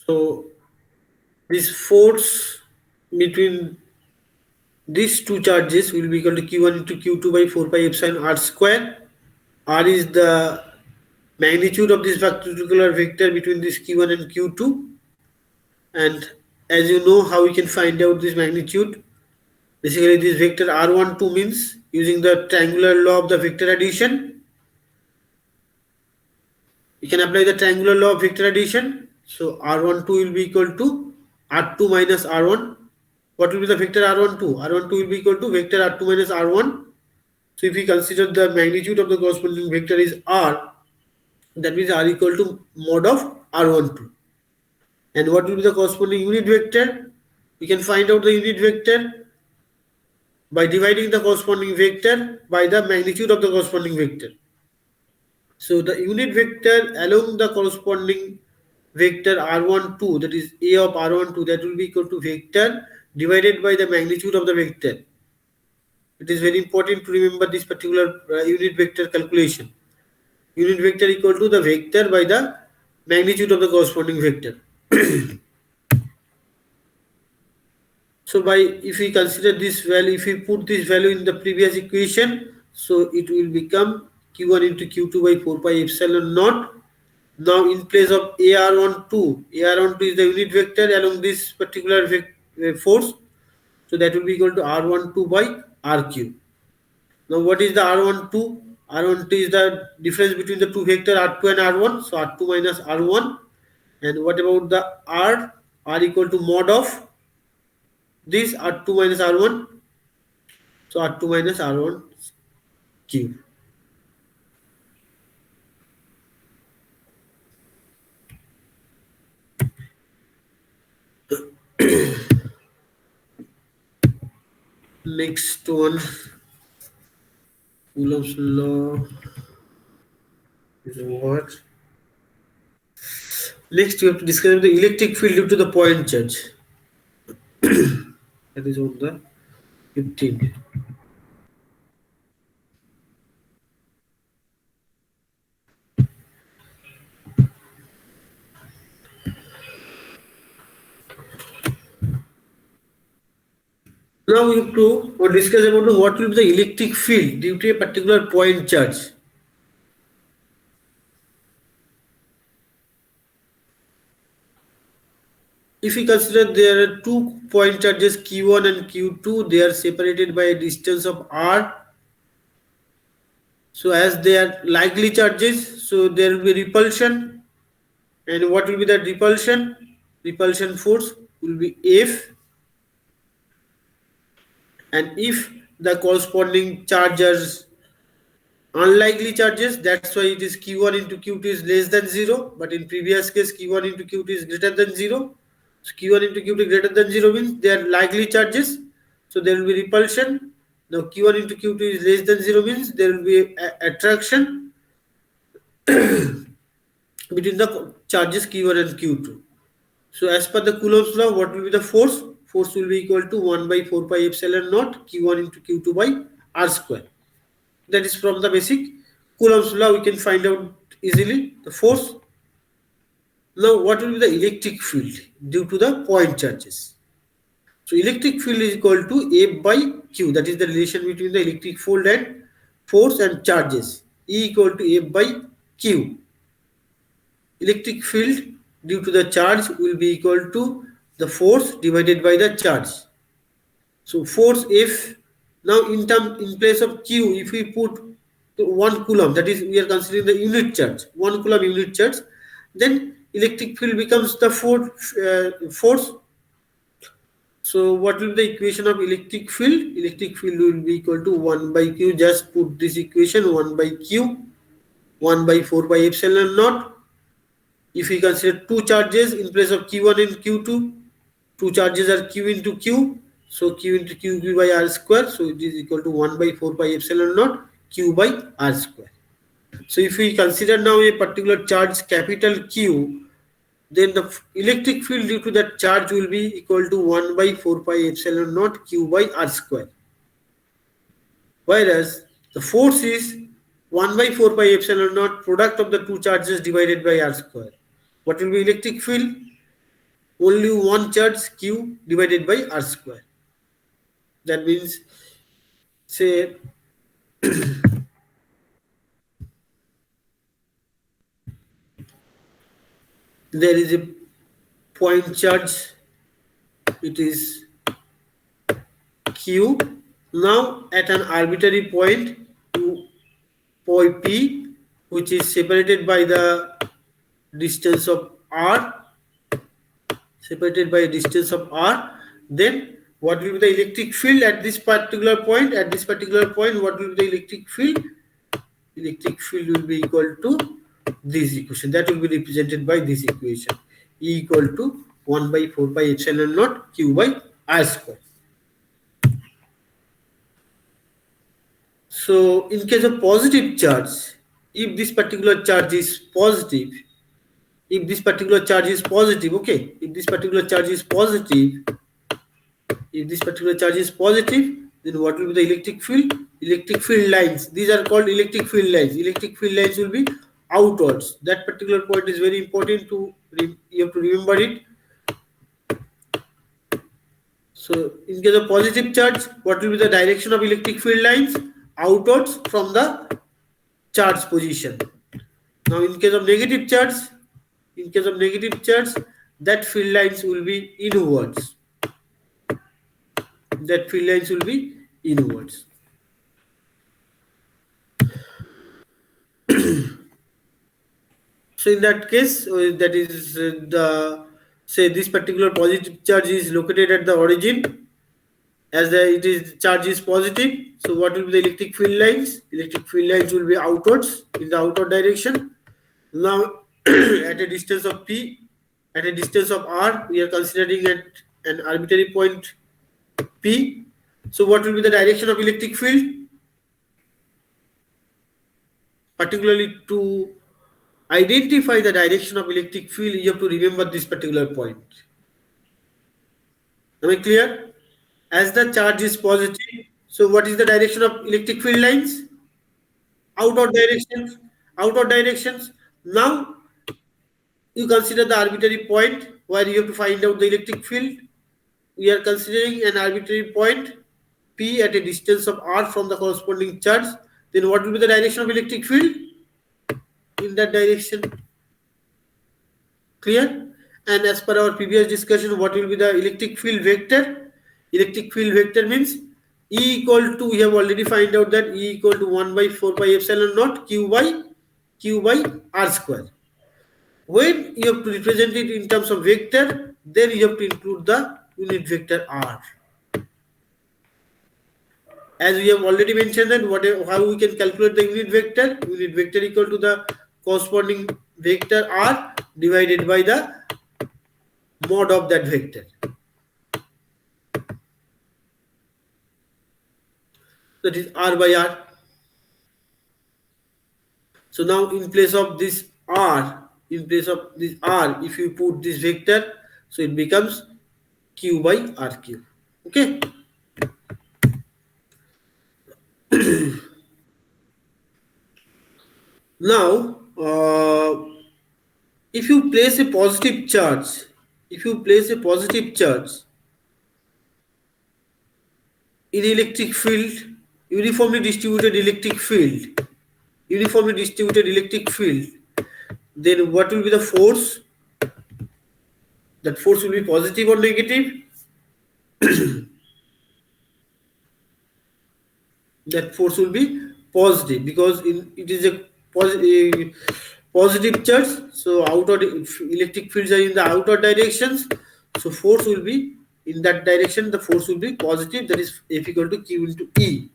So this force between these two charges will be equal to Q1 into Q2 by 4 pi epsilon r square. R is the magnitude of this particular vector between this Q1 and Q2. And as you know how we can find out this magnitude, basically this vector r12 means using the triangular law of the vector addition. We can apply the triangular law of vector addition. So r12 will be equal to r2 minus r1. What will be the vector r12? R12 will be equal to vector r2 minus r1. So if we consider the magnitude of the corresponding vector is r, that means r equal to mod of r12. And what will be the corresponding unit vector? We can find out the unit vector by dividing the corresponding vector by the magnitude of the corresponding vector. So the unit vector along the corresponding vector r12, that is A of r12, that will be equal to vector divided by the magnitude of the vector. It is very important to remember this particular unit vector calculation. Unit vector equal to the vector by the magnitude of the corresponding vector. So by, if we consider this value, if we put this value in the previous equation, so it will become q1 into q2 by 4 pi epsilon naught. Now in place of ar12, ar12 is the unit vector along this particular force, so that will be equal to r12 by rq. Now what is the r12? R12 is the difference between the two vector r2 and r1, so r2 minus r1. And what about the r equal to mod of this r2 minus r1, so r2 minus r1 cube. Next one, Coulomb's law is what? Next, we have to describe the electric field due to the point charge. That is on the 15th. Now we have to discuss about what will be the electric field due to a particular point charge. If we consider there are two point charges Q1 and Q2, they are separated by a distance of r. So as they are likely charges, so there will be repulsion. And what will be the repulsion? Repulsion force will be F. And if the corresponding charges unlikely charges, that's why it is Q1 into Q2 is less than 0. But in previous case, Q1 into Q2 is greater than 0. So Q1 into Q2 greater than 0 means they are likely charges. So there will be repulsion. Now Q1 into Q2 is less than 0 means there will be attraction between the charges Q1 and Q2. So as per the Coulomb's law, what will be the force? Force will be equal to 1 by 4 pi epsilon naught Q1 into Q2 by r square. That is from the basic Coulomb's law, we can find out easily the force. Now what will be the electric field due to the point charges? So electric field is equal to F by Q, that is the relation between the electric field and force and charges. E equal to F by Q. Electric field due to the charge will be equal to the force divided by the charge. So force F, now in place of Q, if we put 1 coulomb, that is we are considering the unit charge, 1 coulomb unit charge, then electric field becomes the force. So what will be the equation of electric field? Electric field will be equal to 1 by Q. Just put this equation, 1 by Q, 1 by 4 by epsilon naught. If we consider two charges in place of Q1 and Q2, two charges are Q into Q. So Q into Q by r square. So it is equal to 1 by 4 pi epsilon naught Q by r square. So if we consider now a particular charge capital Q, then the electric field due to that charge will be equal to 1 by 4 pi epsilon naught Q by r square. Whereas the force is 1 by 4 pi epsilon naught product of the two charges divided by r square. What will be electric field? Only one charge Q divided by r square. That means, say, there is a point charge, it is Q. Now at an arbitrary point P, which is separated by the distance of r, then what will be the electric field at this particular point? At this particular point, what will be the electric field? Electric field will be equal to this equation. That will be represented by this equation. E equal to 1 by 4 pi epsilon naught Q by r square. So in case of positive charge, if this particular charge is positive, if this particular charge is positive, okay, if this particular charge is positive, if this particular charge is positive, then what will be the electric field? Electric field lines. These are called electric field lines. Electric field lines will be outwards. That particular point is very important to you have to remember it. So in case of positive charge, what will be the direction of electric field lines? Outwards from the charge position. Now in case of negative charge, that field lines will be inwards. That field lines will be inwards. So in that case, that is the say this particular positive charge is located at the origin, as the charge is positive. So what will be the electric field lines? Electric field lines will be outwards, in the outward direction. Now at a distance of p, at a distance of r, we are considering at an arbitrary point p. So what will be the direction of electric field? Particularly to identify the direction of electric field, you have to remember this particular point. Am I clear? As the charge is positive, so what is the direction of electric field lines? Outward directions. Outward directions. Now you consider the arbitrary point where you have to find out the electric field. We are considering an arbitrary point P at a distance of r from the corresponding charge. Then what will be the direction of electric field? In that direction. Clear? And as per our previous discussion, what will be the electric field vector? Electric field vector means E equal to, we have already find out that E equal to 1 by 4 pi epsilon naught Q by R square. When you have to represent it in terms of vector, then you have to include the unit vector R. As we have already mentioned that how we can calculate the unit vector equal to the corresponding vector R divided by the mod of that vector. That is R by R. So now in place of this R, if you put this vector, so it becomes Q by R cube. Okay. Now, if you place a positive charge, in electric field, uniformly distributed electric field, then what will be the force? That force will be positive or negative? That force will be positive because it is a positive charge. So outward electric fields are in the outward directions. So force will be in that direction. The force will be positive. That is F equal to Q into E.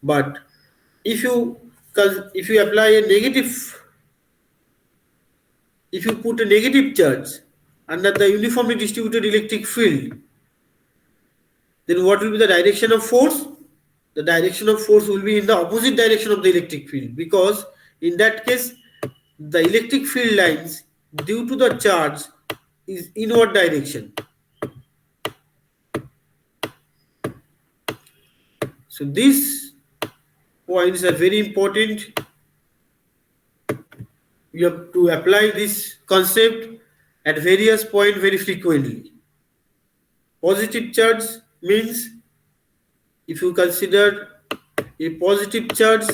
But if you apply a negative, if you put a negative charge under the uniformly distributed electric field, then what will be the direction of force? The direction of force will be in the opposite direction of the electric field, because in that case the electric field lines due to the charge is inward direction. So these points are very important. You have to apply this concept at various points very frequently. Positive charge means if you consider a positive charge,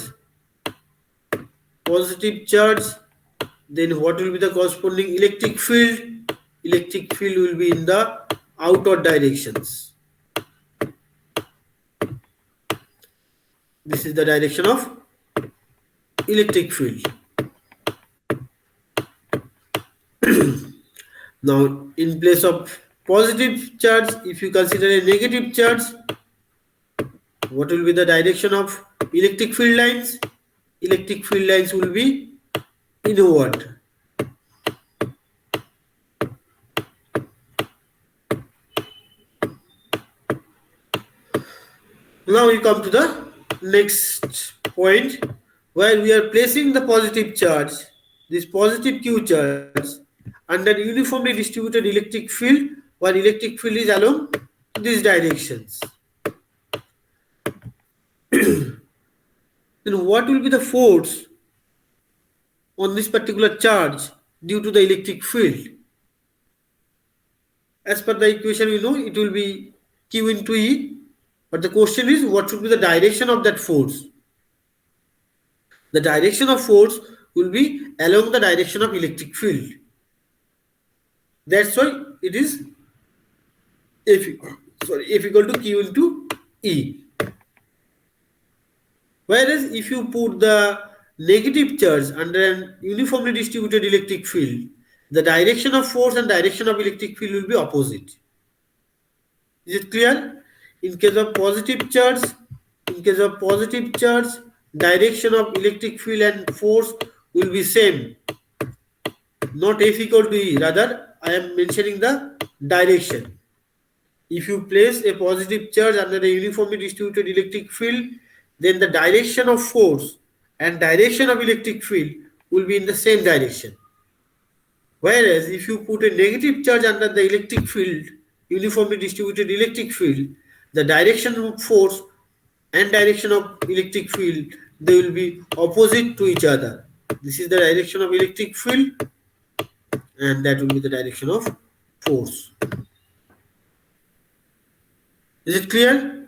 then what will be the corresponding electric field? Electric field will be in the outward directions. This is the direction of electric field. Now, in place of positive charge, if you consider a negative charge, what will be the direction of electric field lines? Electric field lines will be inward. Now we come to the next point. where we are placing the positive charge, this positive Q charge, under uniformly distributed electric field, where electric field is along these directions. Then what will be the force on this particular charge due to the electric field? As per the equation, we know it will be Q into E, but the question is what should be the direction of that force? The direction of force will be along the direction of electric field. That's why it is F, F equal to Q into E. Whereas if you put the negative charge under an uniformly distributed electric field, the direction of force and direction of electric field will be opposite. Is it clear? In case of positive charge, direction of electric field and force will be same. Not F equal to E, rather I am mentioning the direction. If you place a positive charge under a uniformly distributed electric field, then the direction of force and direction of electric field will be in the same direction. Whereas if you put a negative charge under the electric field, uniformly distributed electric field, the direction of force and direction of electric field, they will be opposite to each other. This is the direction of electric field and that will be the direction of force. Is it clear?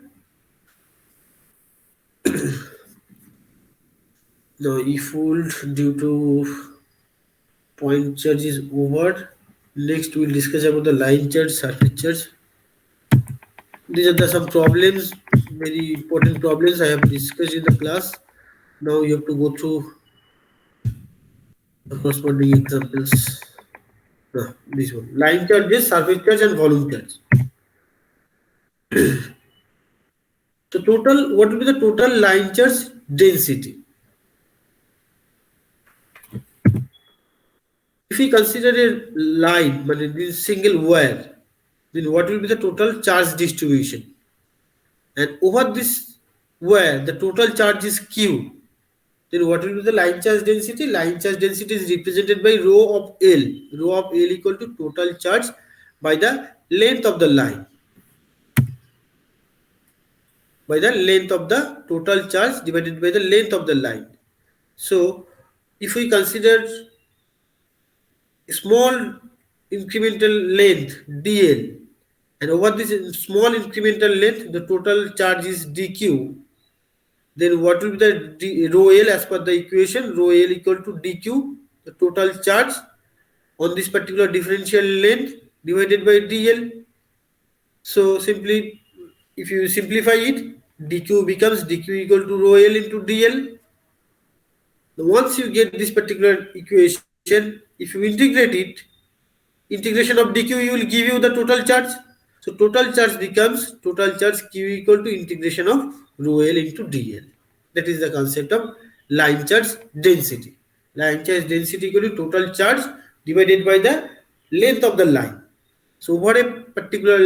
Now, if fooled due to point charge is over, next we will discuss about the line charge, surface charge. These are some problems, very important problems I have discussed in the class. Now you have to go through the corresponding examples. No, this one. Line charges, surface charge and volume charge. So total, what will be the total line charge density? If we consider a line, but in this single wire, then what will be the total charge distribution? And over this wire, the total charge is Q. Then what will be the line charge density? Line charge density is represented by rho of L. Rho of L equal to total charge by the length of the line. By the length of the total charge divided by the length of the line. So, if we consider small incremental length dl, and over this small incremental length the total charge is dq, then what will be the rho l as per the equation? Rho l equal to dq, the total charge on this particular differential length divided by dl. So simply if you simplify it, dq becomes dq equal to rho l into dl. Once you get this particular equation, if you integrate it, integration of dq will give you the total charge. So total charge becomes total charge q equal to integration of rho l into dl. That is the concept of line charge density. Line charge density equal to total charge divided by the length of the line. So over a particular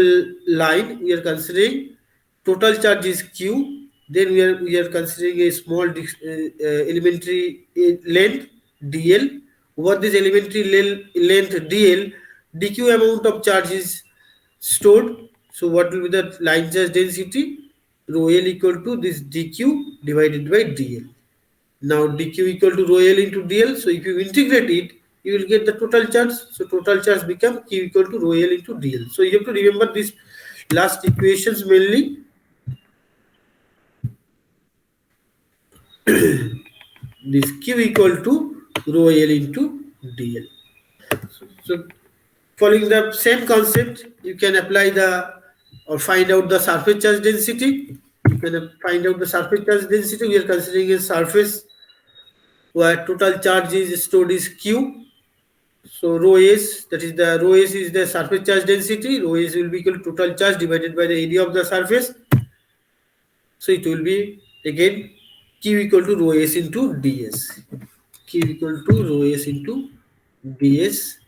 line, we are considering total charge is q. Then we are considering a small elementary length dl. Over this elementary length dl, dq amount of charge is stored. So what will be the line charge density? Rho l equal to this dq divided by dl. Now dq equal to rho l into dl. So if you integrate it, you will get the total charge. So total charge becomes q equal to rho l into dl. So you have to remember these last equations mainly. This q equal to rho l into dl. So following the same concept, you can apply the or find out the surface charge density. You can find out the surface charge density. We are considering a surface where total charge is stored is q. So rho s, that is the rho s is the surface charge density. Rho s will be equal to total charge divided by the area of the surface. So it will be again q equal to rho s into ds. Q equal to rho s into ds.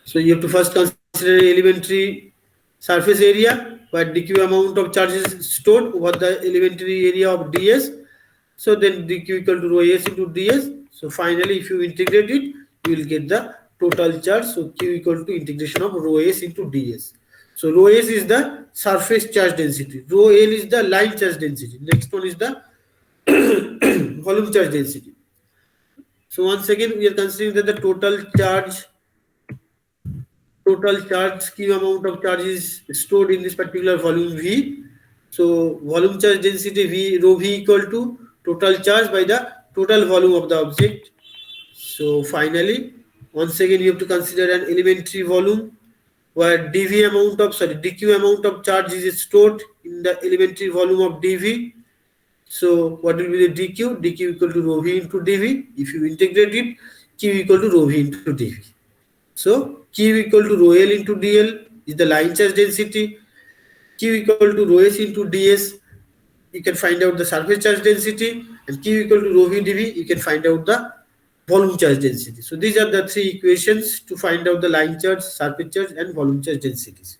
So you have to first consider elementary surface area. where dq amount of charge is stored over the elementary area of ds. So then dq equal to rho s into ds. So finally, if you integrate it, you will get the total charge. So q equal to integration of rho s into ds. So rho s is the surface charge density. Rho l is the line charge density. Next one is the volume charge density. So once again, we are considering that the total charge q amount of charge is stored in this particular volume v. So volume charge density v rho v equal to total charge by the total volume of the object. So finally, once again, you have to consider an elementary volume where dq amount of charge is stored in the elementary volume of dv. So what will be the dq? dq equal to rho v into dv. If you integrate it, q equal to rho v into dv. So q equal to rho l into dl is the line charge density. Q equal to rho s into ds, you can find out the surface charge density, and q equal to rho v dv, you can find out the volume charge density. So these are the three equations to find out the line charge, surface charge, and volume charge densities.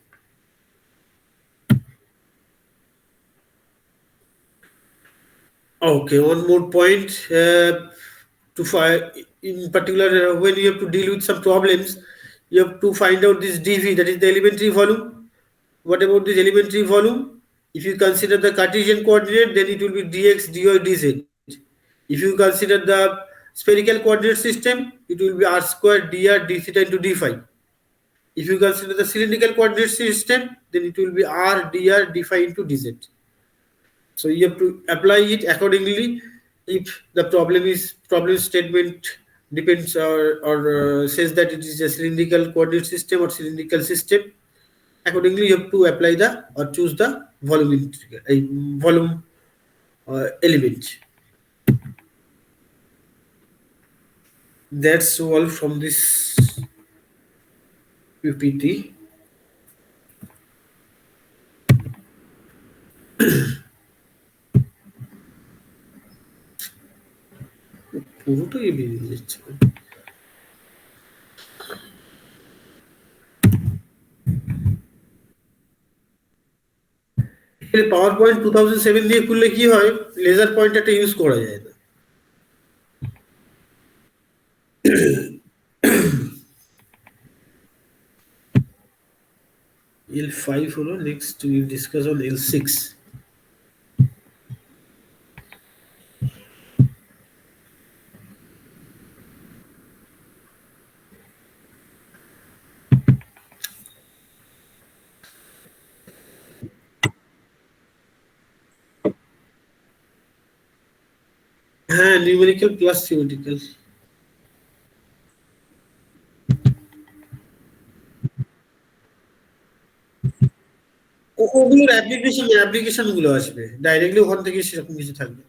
Okay, one more point to find, in particular, when you have to deal with some problems, you have to find out this dv, that is the elementary volume. What about this elementary volume? If you consider the Cartesian coordinate, then it will be dx, dy, dz. If you consider the spherical coordinate system, it will be r square dr d theta into d phi. If you consider the cylindrical coordinate system, then it will be r dr d phi into dz. So you have to apply it accordingly. If the problem statement depends or says that it is a cylindrical coordinate system or cylindrical system, accordingly you have to apply the or choose the volume element. That's all from this PPT. পুরোটাই বেরিয়ে যাচ্ছে। Power point 2007 দিয়ে খুললে কি হয়, laser পয়েন্টারটা use করা যায় না। L5 হলো, next we will discuss on L6. হ্যাঁ, নিউমেরিক্যাল প্লাস থিওরিটিক্যাল। ওগুলোর অ্যাপ্লিকেশন গুলো আসবে, ডাইরেক্টলি ওখান থেকে সেরকম কিছু থাকবে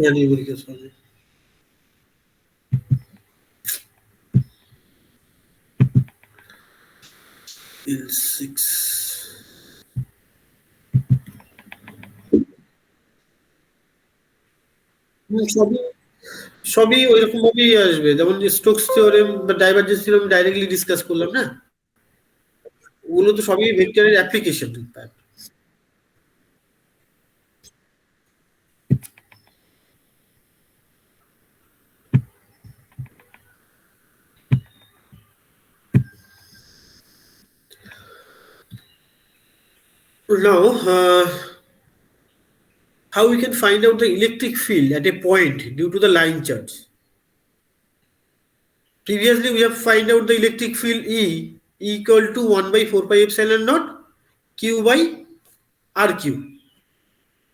না। নিউমেরিক্যাল সলভ L6 সবই ওইরকম ভাবেই আসবে, যেমন স্টোকস থিওরেম বা ডাইভারজেন্স থিওরেম ডাইরেক্টলি ডিসকাস করলাম না, ওগুলো তো সবই ভেক্টরের application. Now, how we can find out the electric field at a point due to the line charge. Previously, we have find out the electric field E equal to 1 by 4 pi epsilon naught Q by RQ.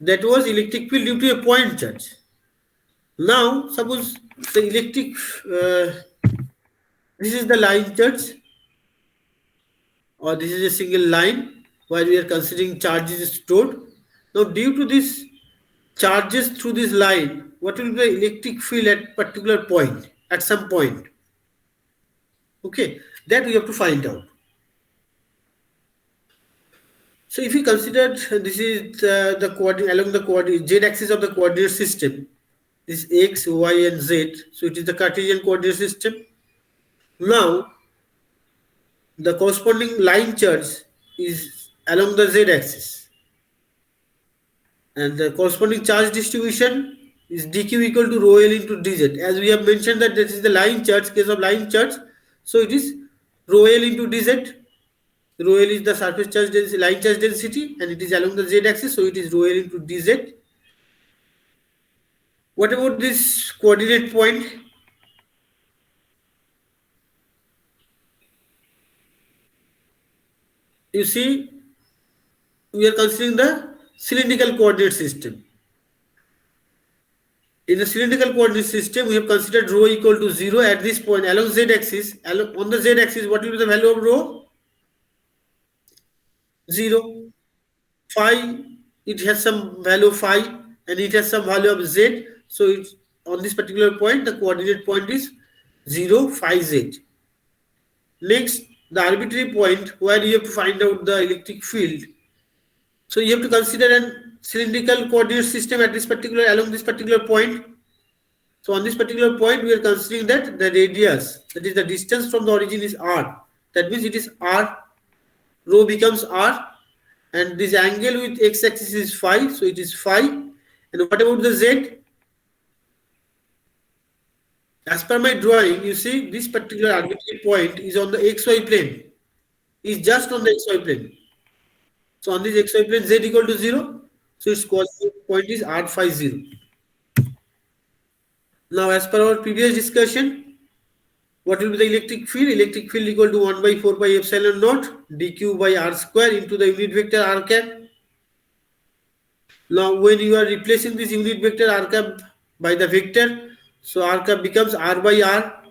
That was electric field due to a point charge. Now, suppose the this is the line charge, or this is a single line where we are considering charges stored. Now, due to this charges through this line, what will be the electric field at particular point, at some point? Okay, that we have to find out. So if we consider this is the coordinate along the coordinate z axis of the coordinate system, this x, y, and z. So it is the Cartesian coordinate system. Now, the corresponding line charge is along the z-axis, and the corresponding charge distribution is dq equal to rho l into dz. As we have mentioned that this is the line charge, case of line charge, so it is rho l into dz. Rho l is the surface charge density, line charge density, and it is along the z-axis, so it is rho l into dz. What about this coordinate point? You see, we are considering the cylindrical coordinate system. In the cylindrical coordinate system, we have considered rho equal to 0 at this point along z-axis. On the z-axis, what will be the value of rho? 0. Phi, it has some value of phi, and it has some value of z. So it's, on this particular point, the coordinate point is 0, phi, z. Next, the arbitrary point where you have to find out the electric field. So you have to consider a cylindrical coordinate system at this particular, along this particular point. So on this particular point, we are considering that the radius, that is the distance from the origin, is r. That means it is r. Rho becomes r, and this angle with x-axis is phi, so it is phi. And what about the z? As per my drawing, you see this particular arbitrary point is on the xy plane, is just on the xy plane. So on this xy plane, z equal to 0, so its coordinate point is r phi 0. Now, as per our previous discussion, what will be the electric field? Electric field equal to 1 by 4 pi epsilon naught dq by r square into the unit vector r cap. Now, when you are replacing this unit vector r cap by the vector, so r cap becomes r by r,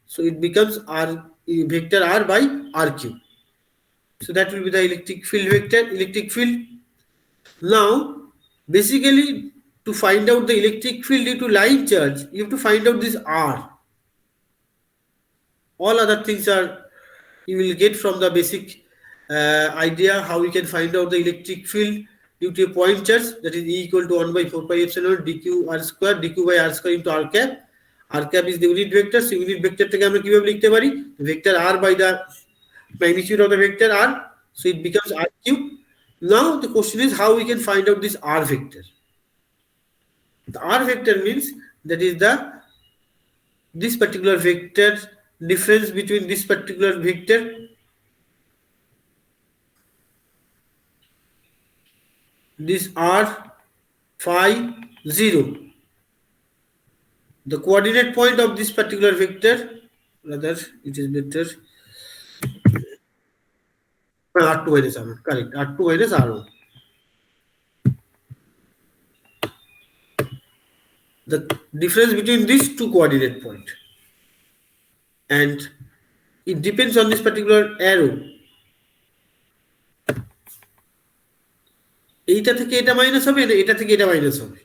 so it becomes r vector r by r cube. So that will be the electric field vector, electric field. Now, basically, to find out the electric field due to line charge, you have to find out this r. All other things are you will get from the basic idea how we can find out the electric field due to a point charge, that is E equal to 1 by 4 pi epsilon dq r square, dq by r square into r cap. R cap is the unit vector, so unit vector থেকে আমরা কিভাবে লিখতে পারি? Vector r by the magnitude of the vector r, so it becomes r cube. Now the question is how we can find out this r vector. The r vector means that is the this particular vector difference between this particular vector this r phi 0, the coordinate point of this particular vector, rather it is better r2 minus r1, correct, r2 minus r1, the difference between these two coordinate point, and it depends on this particular arrow. এইটা থেকে এটা minus হবে না এটা থেকে এটা minus হবে।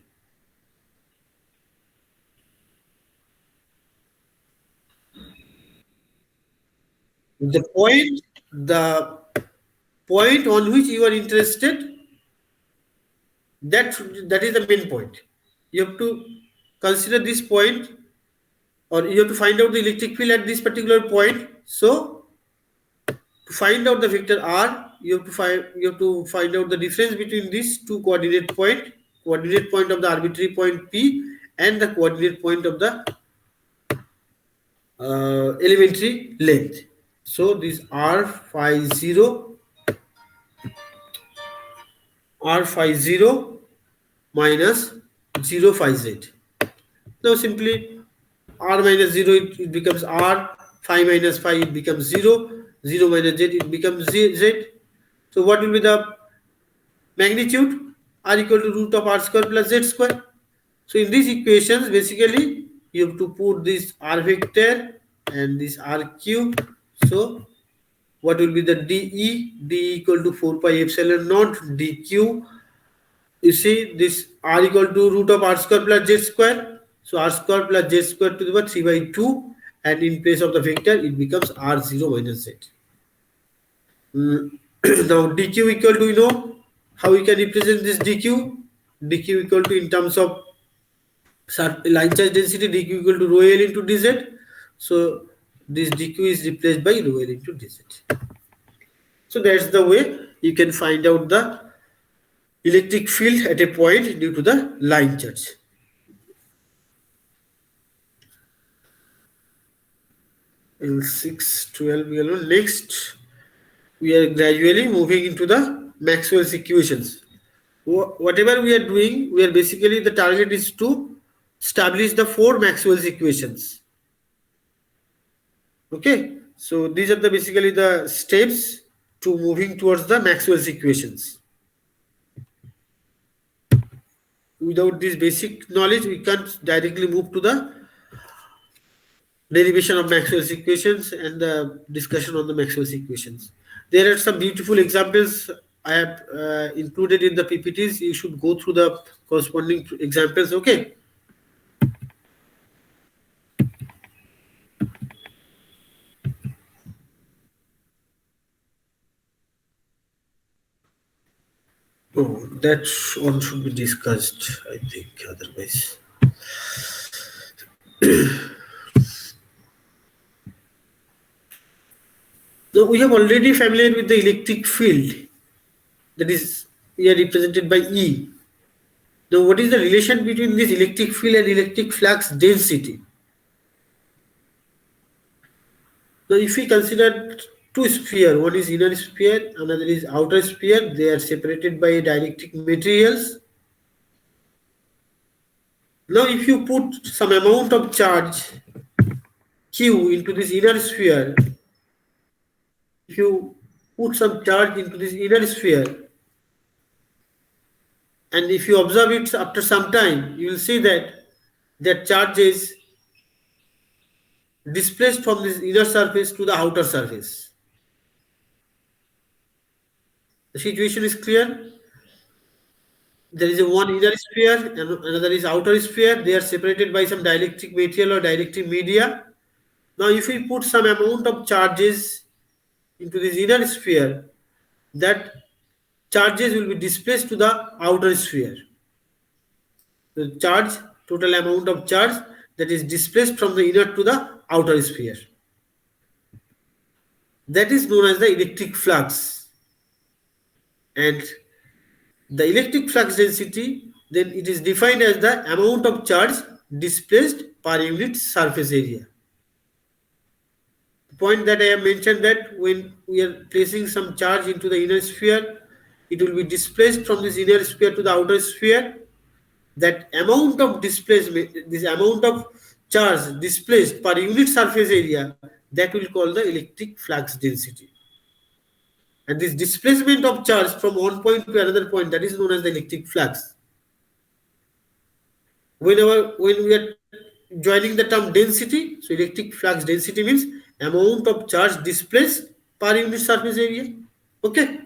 The point on which you are interested, that is the main point. You have to consider this point, or you have to find out the electric field at this particular point. So to find out the vector r, you have to find out the difference between these two coordinate point of the arbitrary point p and the coordinate point of the elementary length. So this r phi 0 minus 0 phi z. Now simply r minus 0 it becomes r, phi minus phi it becomes 0, 0 minus z it becomes z. So what will be the magnitude? R equal to root of r square plus z square. So in these equations, basically you have to put this r vector and this r cube. So what will be the dE? dE equal to 4 pi epsilon naught dq. You see this r equal to root of r square plus z square. So r square plus z square to the power 3 by 2, and in place of the vector it becomes r0 minus z. Now dq equal to, you know how we can represent this dq? dq equal to, in terms of line charge density, dq equal to rho l into dz. So this dq is replaced by rho l into dz. So that's the way you can find out the electric field at a point due to the line charge. L6, 12 yellow. Next, we are gradually moving into the Maxwell's equations. Whatever we are doing, we are basically the target is to establish the four Maxwell's equations. Okay, so these are the basically the steps to moving towards the Maxwell's equations. Without this basic knowledge, we can't directly move to the derivation of Maxwell's equations and the discussion on the Maxwell's equations. There are some beautiful examples I have included in the PPTs. You should go through the corresponding examples. Okay. Oh, that one should be discussed, I think, otherwise. So we have already familiar with the electric field, that is here represented by E. Now, what is the relation between this electric field and electric flux density? Now, if we consider two spheres, one is inner sphere, another is outer sphere, they are separated by dielectric materials. Now, if you put some amount of charge Q into this inner sphere, if you put some charge into this inner sphere, and if you observe it after some time, you will see that that charge is displaced from this inner surface to the outer surface. The situation is clear. There is a one inner sphere and another is outer sphere. They are separated by some dielectric material or dielectric media. Now, if we put some amount of charges into this inner sphere, that charges will be displaced to the outer sphere. The charge, total amount of charge that is displaced from the inner to the outer sphere. That is known as the electric flux. And the electric flux density, then it is defined as the amount of charge displaced per unit surface area. The point that I have mentioned, that when we are placing some charge into the inner sphere, it will be displaced from this inner sphere to the outer sphere. That amount of displacement, this amount of charge displaced per unit surface area, that will call the electric flux density. And this displacement of charge from one point to another point, that is known as the electric flux. When we are joining the term density, so electric flux density means amount of charge displaced per unit surface area. Okay.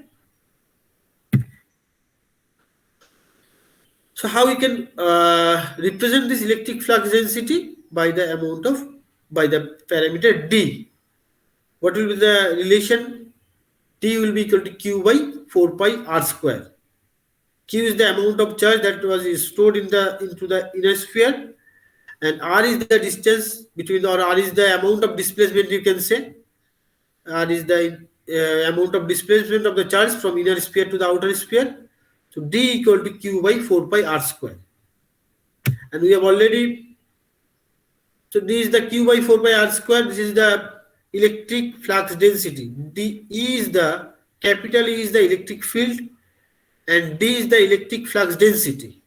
So how we can represent this electric flux density? By the amount of, by the parameter D. What will be the relation? T will be equal to Q by 4 pi R square. Q is the amount of charge that was stored into the inner sphere, and R is the distance between, or R is the amount of displacement, you can say. R is the amount of displacement of the charge from inner sphere to the outer sphere. So D equal to Q by 4 pi R square. And we have already, so D is the Q by 4 pi R square. This is the electric flux density. E is the, capital E is the electric field, and D is the electric flux density.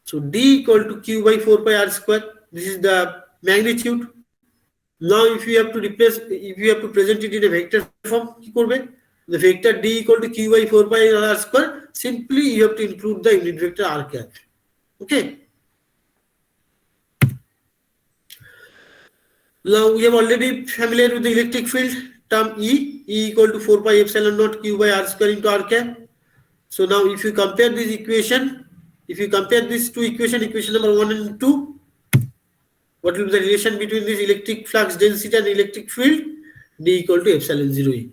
So D equal to Q by 4 pi R square. This is the magnitude. Now, if you have to replace, if you have to present it in a vector form, the vector D equal to Q by 4 pi R square, simply you have to include the unit vector R cap. Okay. Now, we have already familiar with the electric field term E equal to 4 pi epsilon naught Q by R square into R cap. So now, if you compare this equation, if you compare these two equations, equation number 1 and 2, what will be the relation between this electric flux density and electric field? D equal to epsilon 0 E.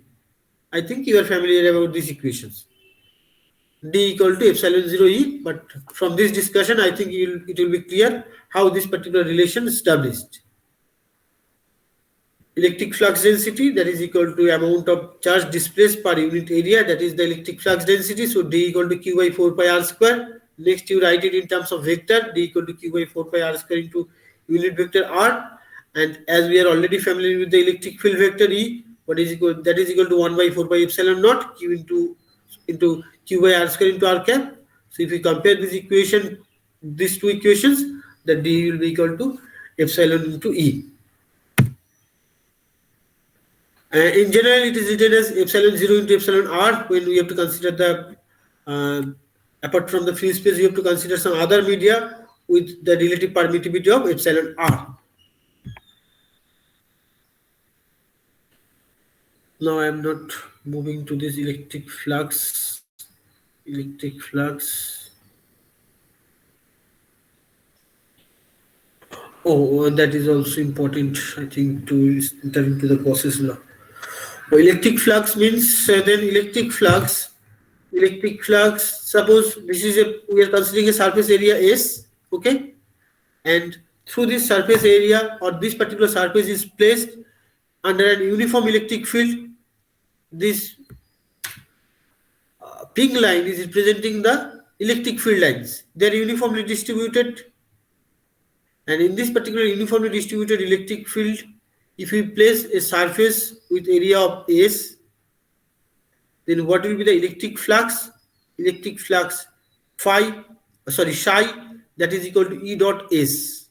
I think you are familiar about these equations. D equal to epsilon 0 E, but from this discussion, I think it will be clear how this particular relation is established. electric flux density, that is equal to amount of charge displaced per unit area, that is the electric flux density. So D equal to Q by 4 pi r square. Next you write it in terms of vector, D equal to Q by 4 pi r square into unit vector r. And as we are already familiar with the electric field vector E, what is equal, that is equal to 1 by 4 pi epsilon naught Q into Q by r square into r cap. So if we compare this equation, these two equations, the D will be equal to epsilon into E. In general, it is written as epsilon 0 into epsilon r when we have to consider the, apart from the free space, we have to consider some other media with the relative permittivity of epsilon r. Now I am not moving to this electric flux. Electric flux. Oh, that is also important, I think, to enter into the Gauss's law. Electric flux means then electric flux, suppose this is a, we are considering a surface area S, okay, and through this surface area or this particular surface is placed under an uniform electric field. This pink line is representing the electric field lines. They are uniformly distributed, and in this particular uniformly distributed electric field, if we place a surface with area of S, then what will be the electric flux? Electric flux psi, that is equal to E dot S.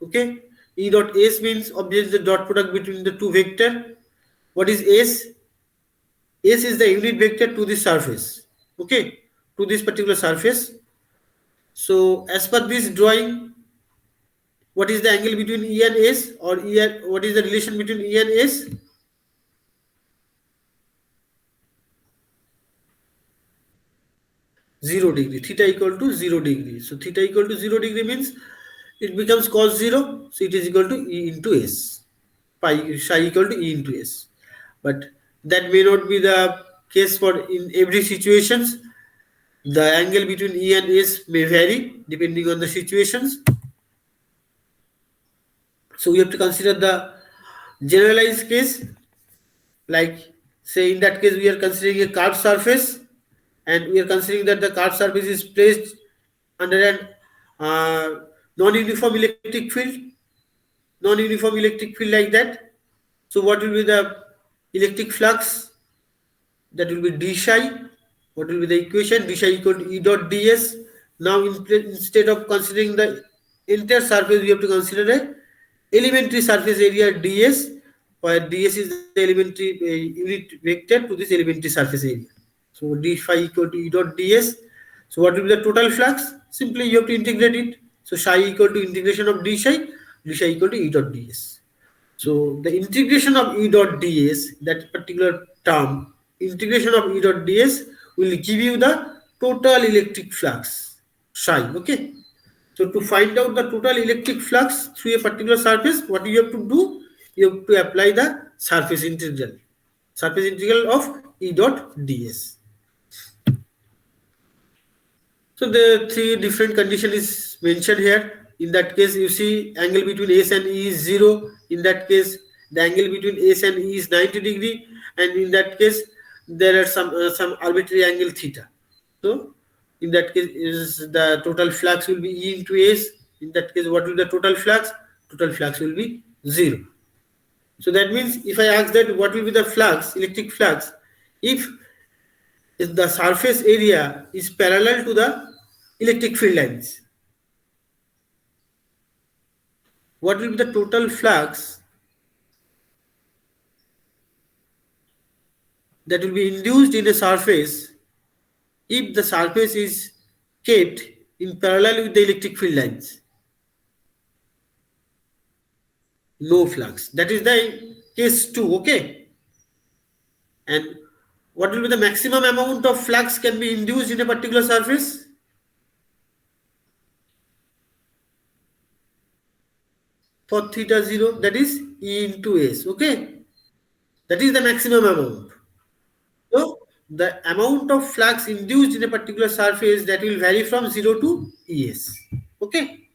Okay, E dot S means obviously the dot product between the two vector. What is S? S is the unit vector to this surface. Okay, to this particular surface. So as per this drawing, what is the angle between E and S, or E and, what is the relation between E and S? 0 degree. Theta equal to 0 degree. So theta equal to 0 degree means it becomes cos 0. So it is equal to E into S. Psi equal to E into S. But that may not be the case for in every situations. The angle between E and S may vary depending on the situations. So we have to consider the generalized case. Like say in that case we are considering a curved surface, and we are considering that the curved surface is placed under an non-uniform electric field, like that. So what will be the electric flux? That will be d psi. What will be the equation? D psi equal to E dot ds. Now instead of considering the entire surface, we have to consider a elementary surface area ds, where ds is the elementary unit vector to this elementary surface area. So d phi equal to E dot ds. So what will be the total flux? Simply you have to integrate it. So psi equal to integration of d psi equal to E dot ds. So the integration of E dot ds, that particular term, integration of E dot ds will give you the total electric flux psi. Okay. So to find out the total electric flux through a particular surface, what you have to do? You have to apply the surface integral of E dot ds. So the three different condition is mentioned here. In that case, you see angle between S and E is 0. In that case, the angle between S and E is 90 degree, and in that case, there are some arbitrary angle theta. So in that case, is the total flux will be E into S. In that case, what will the total flux? Total flux will be 0. So that means if I ask that what will be the flux, electric flux, if the surface area is parallel to the electric field lines, what will be the total flux that will be induced in a surface if the surface is kept in parallel with the electric field lines? No flux. That is the case 2. Okay. And what will be the maximum amount of flux can be induced in a particular surface? For theta 0, that is E into S. Okay. That is the maximum amount. So the amount of flux induced in a particular surface, that will vary from 0 to Es. Okay.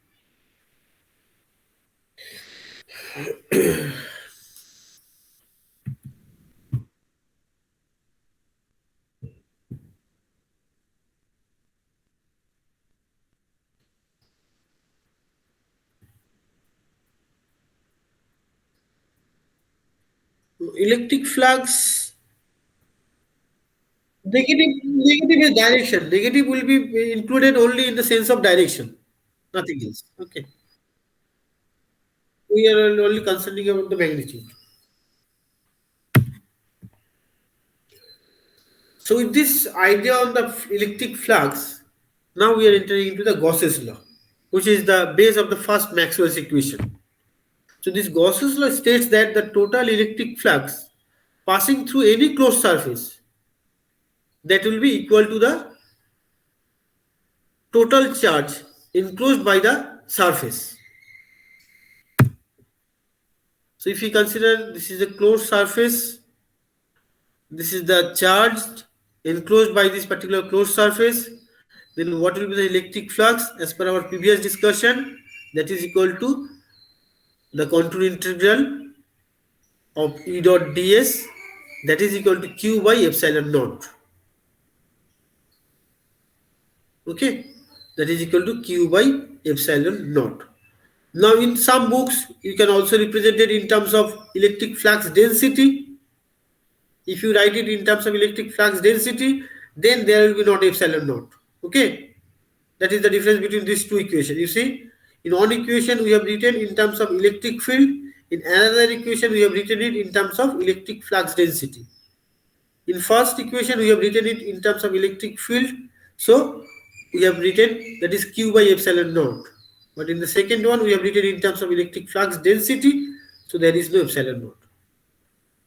Electric flux, negative is direction. Negative will be included only in the sense of direction, nothing else. Okay. We are only concerning about the magnitude. So with this idea on the electric flux, now we are entering into the Gauss's law, which is the base of the first Maxwell's equation. So this Gauss's law states that the total electric flux passing through any closed surface, that will be equal to the total charge enclosed by the surface. So if we consider this is a closed surface, this is the charge enclosed by this particular closed surface, then what will be the electric flux as per our previous discussion? That is equal to the contour integral of E dot ds, that is equal to Q by epsilon naught. Okay, that is equal to Q by epsilon naught. Now in some books you can also represent it in terms of electric flux density. If you write it in terms of electric flux density, then there will be not epsilon naught. Okay, that is the difference between these two equations. You see, in one equation we have written in terms of electric field, in another equation we have written it in terms of electric flux density. In first equation we have written it in terms of electric field, so we have written that is Q by epsilon naught. But in the second one we have written in terms of electric flux density, so there is no epsilon naught.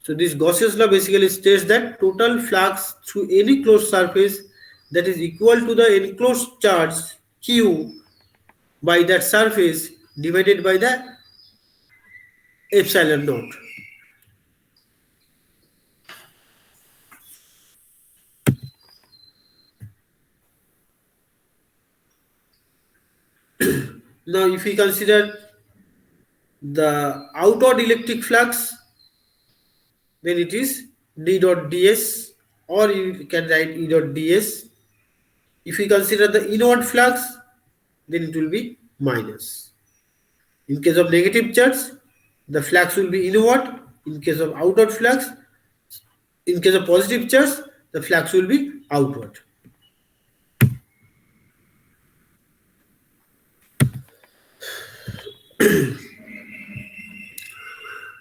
So this Gauss's law basically states that total flux through any closed surface, that is equal to the enclosed charge Q by that surface divided by the epsilon naught. Now if we consider the outward electric flux, then it is d dot ds, or you can write E dot ds. If we consider the inward flux, then it will be minus. In case of negative charge, the flux will be inward. In case of outward flux, in case of positive charge, the flux will be outward.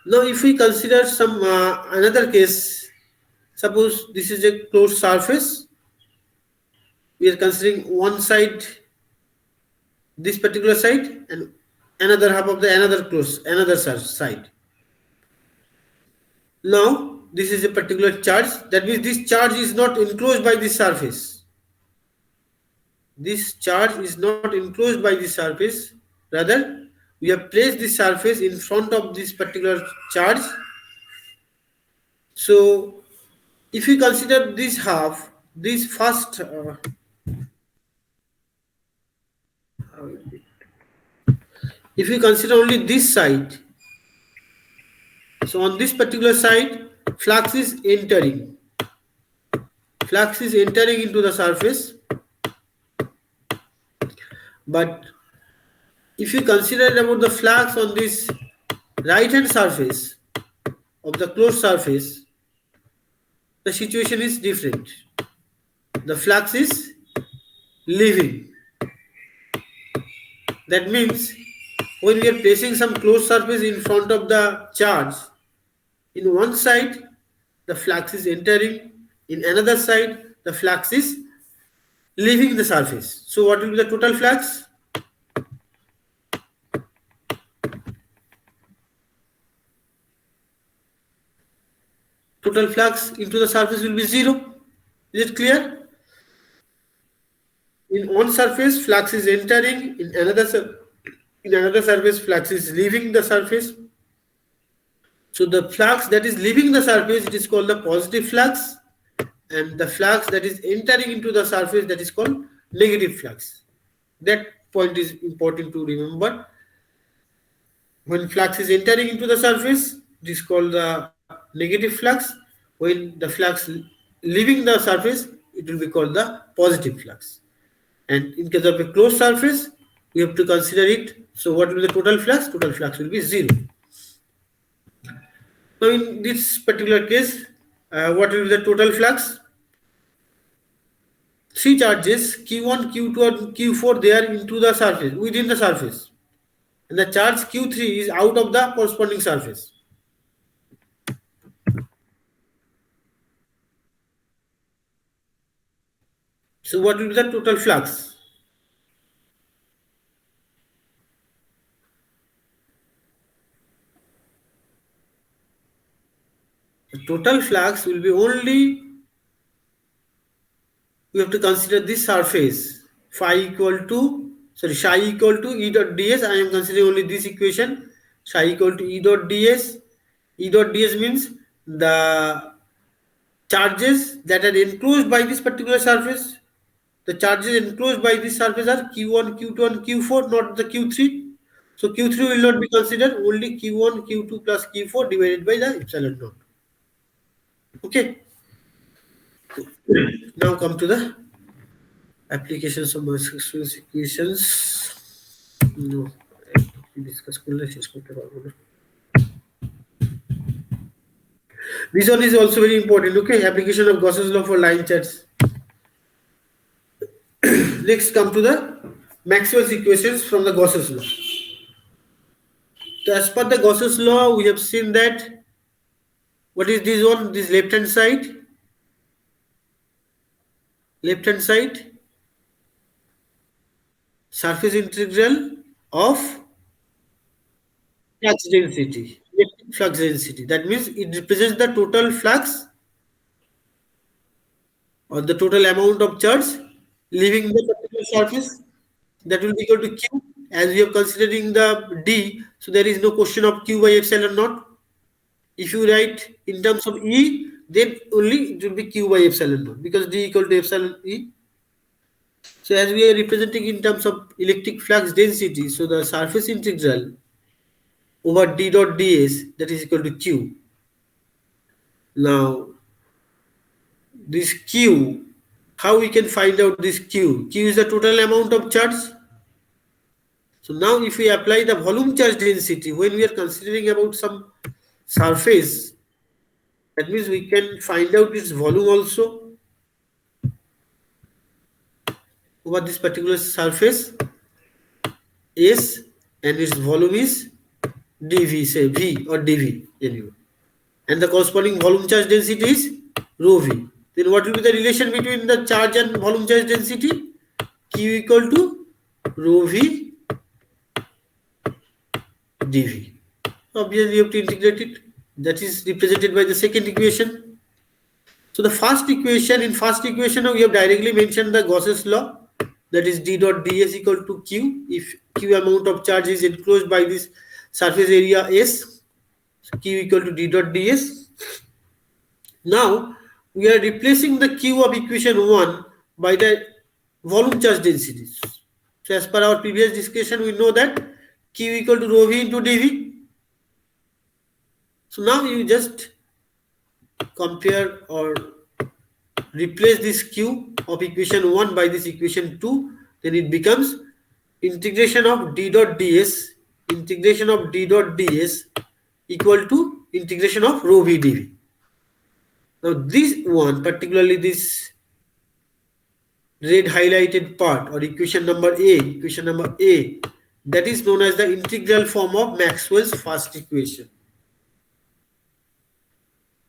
Now if we consider some another case, suppose this is a closed surface, we are considering one side, this particular side, and another half of the another side. Now this is a particular charge, that means this charge is not enclosed by this surface. This charge is not enclosed by this surface, rather we have placed this surface in front of this particular charge. So if we consider this half, this first if we consider only this side, so on this particular side flux is entering into the surface. But if you consider about the flux on this right hand surface of the closed surface, the situation is different. The flux is leaving. That means when we are placing some closed surface in front of the charge, in one side the flux is entering, in another side the flux is leaving the surface. So what will be the total flux? Total flux into the surface will be 0. Is it clear? In one surface flux is entering, in another surface flux is leaving the surface. So the flux that is leaving the surface, it is called the positive flux, and the flux that is entering into the surface, that is called negative flux. That point is important to remember. When flux is entering into the surface, it is called the negative flux. When the flux leaving the surface, it will be called the positive flux. And in case of a closed surface, we have to consider it. So what will be the total flux? Total flux will be 0. Now in this particular case, what will be the total flux? Three charges Q1, Q2 and Q4, they are into the surface, within the surface. And the charge Q3 is out of the corresponding surface. So what will be the total flux? The total flux will be only, we have to consider this surface phi equal to, sorry, psi equal to E dot ds. I am considering only this equation, psi equal to E dot ds. E dot ds means the charges that are enclosed by this particular surface. The charges enclosed by this surface are Q1, Q2 and Q4, not the Q3. So Q3 will not be considered, only Q1, Q2 plus Q4 divided by the epsilon naught. Okay. Now come to the applications of Maxwell's equations. No, discuss করলে শেষ করতে পারবো না. This one is also very important. Okay, application of Gauss's law for line charts. Next, come to the Maxwell's equations from the Gauss's law. So as per the Gauss's law, we have seen that what is this one? This left hand side. Left hand side. Surface integral of flux density. Flux density. That means it represents the total flux or the total amount of charge leaving the particular surface. That will be equal to Q. As we are considering the D, so there is no question of Q by epsilon naught. If you write in terms of E, then only it will be Q by epsilon naught because D equal to epsilon E. So as we are representing in terms of electric flux density, so the surface integral over D dot ds, that is equal to Q. Now this Q, how we can find out this Q? Q is the total amount of charge. So now if we apply the volume charge density, when we are considering about some surface, that means we can find out its volume also over this particular surface S, and its volume is dV, say V or dV anyway. And the corresponding volume charge density is rho V. Then what will be the relation between the charge and volume charge density? Q equal to rho V dV. Obviously, you have to integrate it. That is represented by the second equation. So the first equation, in first equation, we have directly mentioned the Gauss's law. That is D dot ds equal to Q. If Q amount of charge is enclosed by this surface area S, so Q equal to D dot ds. Now we are replacing the Q of equation 1 by the volume charge densities. So as per our previous discussion, we know that Q equal to rho V into dV. So now you just compare or replace this Q of equation 1 by this equation 2, then it becomes integration of D dot ds, integration of D dot ds equal to integration of rho V dV. Now this one, particularly this red highlighted part or equation number A, that is known as the integral form of Maxwell's first equation.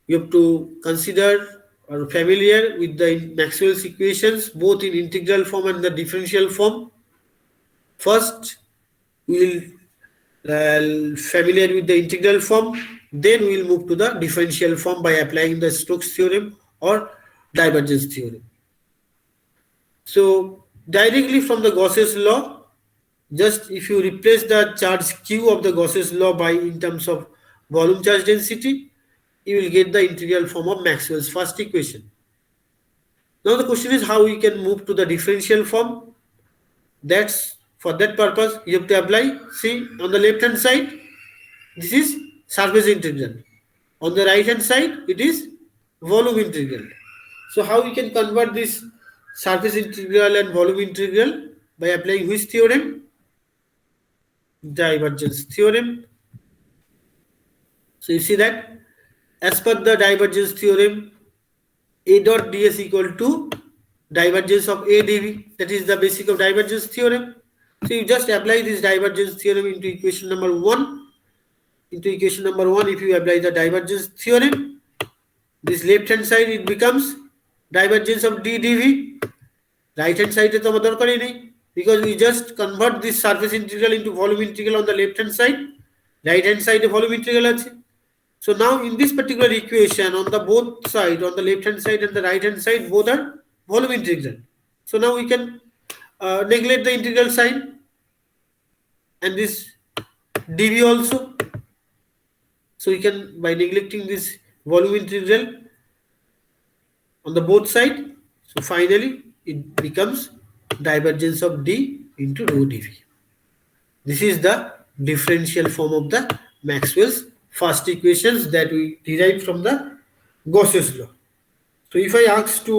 You have to consider or familiar with the Maxwell's equations both in integral form and the differential form. First, we will familiar with the integral form, then we will move to the differential form by applying the Stokes theorem or divergence theorem. So directly from the Gauss's law, just if you replace the charge Q of the Gauss's law by in terms of volume charge density, you will get the integral form of Maxwell's first equation. Now the question is how we can move to the differential form. That's for that purpose you have to apply, see on the left hand side, this is surface integral. On the right hand side, it is volume integral. So how we can convert this surface integral and volume integral? By applying which theorem? Divergence theorem. So you see that as per the divergence theorem, A dot ds equal to divergence of A dv. That is the basic of divergence theorem. So you just apply this divergence theorem into equation number 1. Into equation number 1, if you apply the divergence theorem, this left hand side it becomes divergence of d dv. Right hand side to amar darkar nei, because we just convert this surface integral into volume integral on the left hand side. Right hand side volume integral ache. So now in this particular equation, on the both side, on the left hand side and the right hand side, both are volume integral. So now we can neglect the integral sign and this dv also. So we can, by neglecting this volume integral on the both side, so finally it becomes divergence of d into rho dv. This is the differential form of the Maxwell's first equations that we derived from the Gauss's law. So if I ask to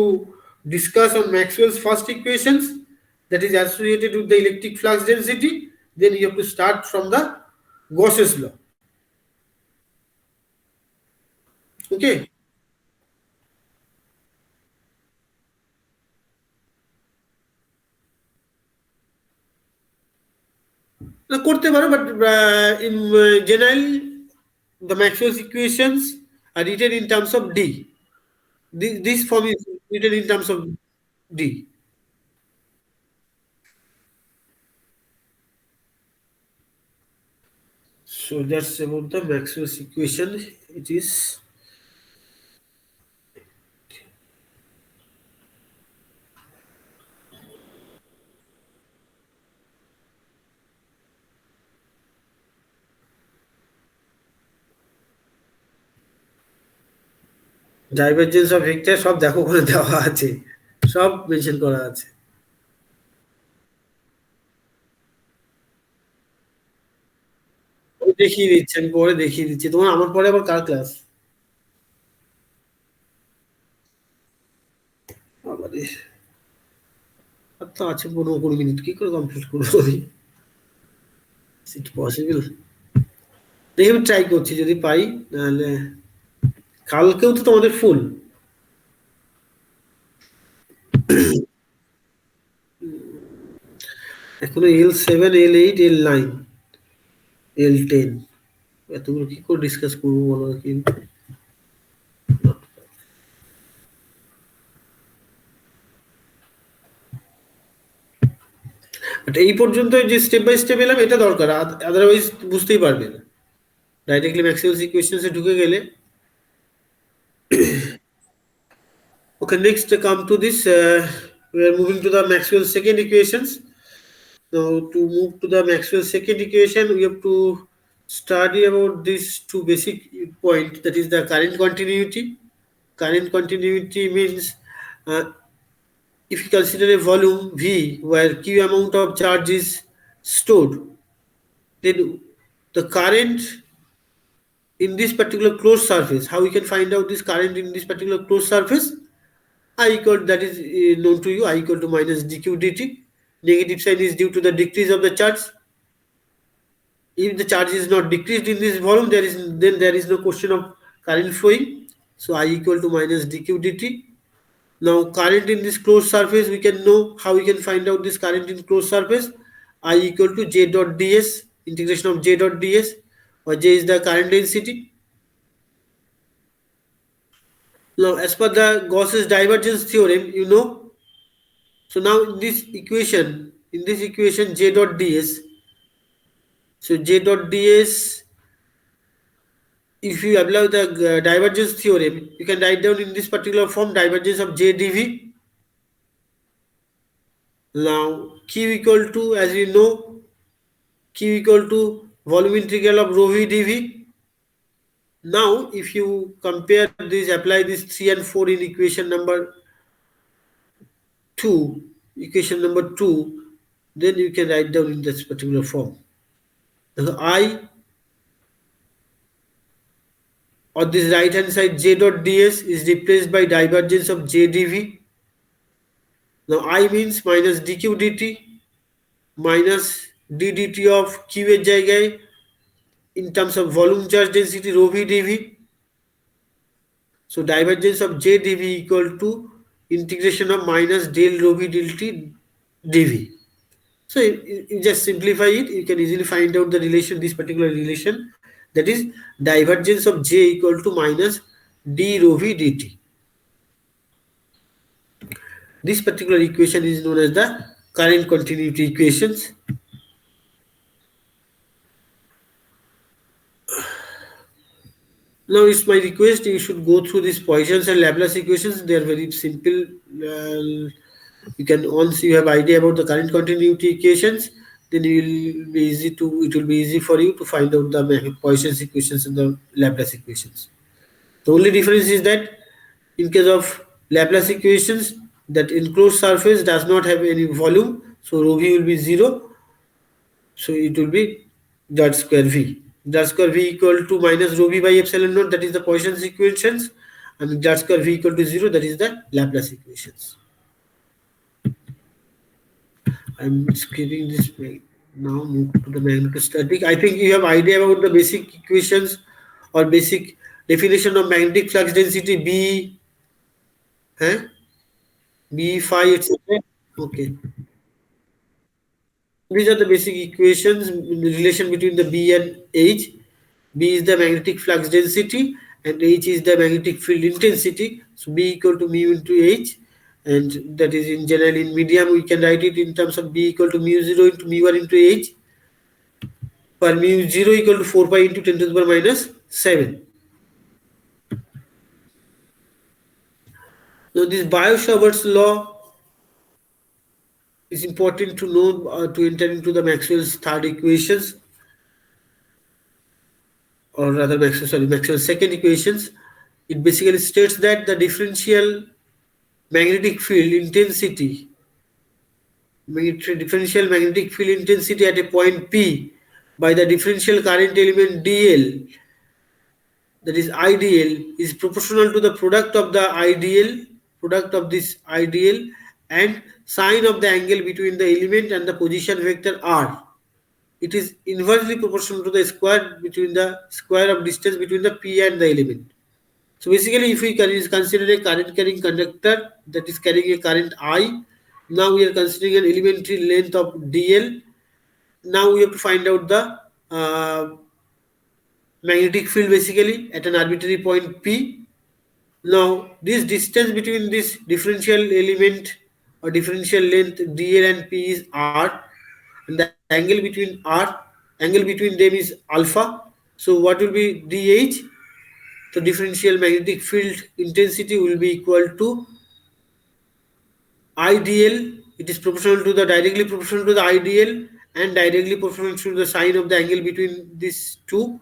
discuss on Maxwell's first equations that is associated with the electric flux density, then you have to start from the Gauss's law. Okay. না করতে পারো, but in general the Maxwell's equations are written in terms of D. This form is written in terms of D. So that's about the Maxwell's equation. It is divergence of vector সব দেখো করে দেওয়া আছে, সব mention করা আছে। দেখিয়ে দিচ্ছি, আমি পরে দেখিয়ে দিচ্ছি। তোমার আমার পরে আবার কার ক্লাস? আর তো আছে 15-20 মিনিট, কি করে কমপ্লিট করবো আমি? It possible? দেখি আমি ট্রাই করছি, যদি পাই। নাহলে কালকেও তো তোমাদের ফুল। এখনো L7, L8, L9, L10 এতগুলো কি করে ডিসকাস করবো বলো? কিন্তু এই পর্যন্ত যে স্টেপ বাই স্টেপ এলাম এটা দরকার, আদারওয়াইজ বুঝতেই পারবে না। ডাইরেক্টলি ম্যাক্সওয়েলস ইকুয়েশনসে ঢুকে গেলে। Okay, next come to this. We are moving to the Maxwell's second equations. Now to move to the Maxwell's second equation, we have to study about these two basic points. That is the current continuity. Current continuity means if you consider a volume V where Q amount of charge is stored, then the current in this particular closed surface, how we can find out this current in this particular closed surface? I equal, that is known to you, I equal to minus dq dt. Negative sign is due to the decrease of the charge. If the charge is not decreased in this volume, then there is no question of current flowing. So I equal to minus dq dt. Now current in this closed surface, we can know how we can find out this current in closed surface. I equal to j dot ds, integration of j dot ds, or j is the current density. Now as per the Gauss's divergence theorem, you know, so now in this equation j dot ds, so j dot ds, if you apply the divergence theorem, you can write down in this particular form divergence of j dv. Now q equal to, as we know, q equal to volume integral of rho v dv. Now if you compare this, apply this 3 and 4 in equation number 2, then you can write down in this particular form. So I, on this right hand side, j dot ds is replaced by divergence of j dv. Now I means minus dq dt minus d dt of q এর জায়গায় in terms of volume charge density rho v dv. So divergence of J dV equal to integration of minus del rho v del t dV. So you just simplify it, you can easily find out the relation, this particular relation, that is divergence of J equal to minus d rho v dt. This particular equation is known as the current continuity equations. Now it's my request you should go through these Poisson's and Laplace equations. They are very simple. You can, once you have idea about the current continuity equations, then it will be easy for you to find out the Poisson's equations and the Laplace equations. The only difference is that in case of Laplace equations, that enclosed surface does not have any volume, so rho v will be 0. So it will be dot square v. Dot square v equal to minus rho v by epsilon naught, that is the Poisson's equations, and dot square v equal to 0, that is the Laplace equations. I'm skipping this now, move to the magnetostatic. I think you have idea about the basic equations or basic definition of magnetic flux density B, B phi, etc. Okay. These are the basic equations in the relation between the B and H. B is the magnetic flux density and H is the magnetic field intensity. So B equal to mu into H, and that is in general in medium we can write it in terms of B equal to mu 0 into mu 1 into H, for mu 0 equal to 4 pi into 10 to the power minus 7. Now this Biot-Savart's law is important to know to enter into the Maxwell's third equations, or rather Maxwell's second equations. It basically states that the differential magnetic field intensity at a point P by the differential current element dl, that is IDL, is proportional to the product of this IDL and sine of the angle between the element and the position vector r. It is inversely proportional to the square of distance between the P and the element. So basically, if we consider a current carrying conductor that is carrying a current I, now we are considering an elementary length of dl. Now we have to find out the magnetic field basically at an arbitrary point P. Now this distance between this differential element or differential length dl and P is r, and the angle between them is alpha. So what will be dh? The differential magnetic field intensity will be equal to IDL. It is directly proportional to the IDL and directly proportional to the sine of the angle between these two,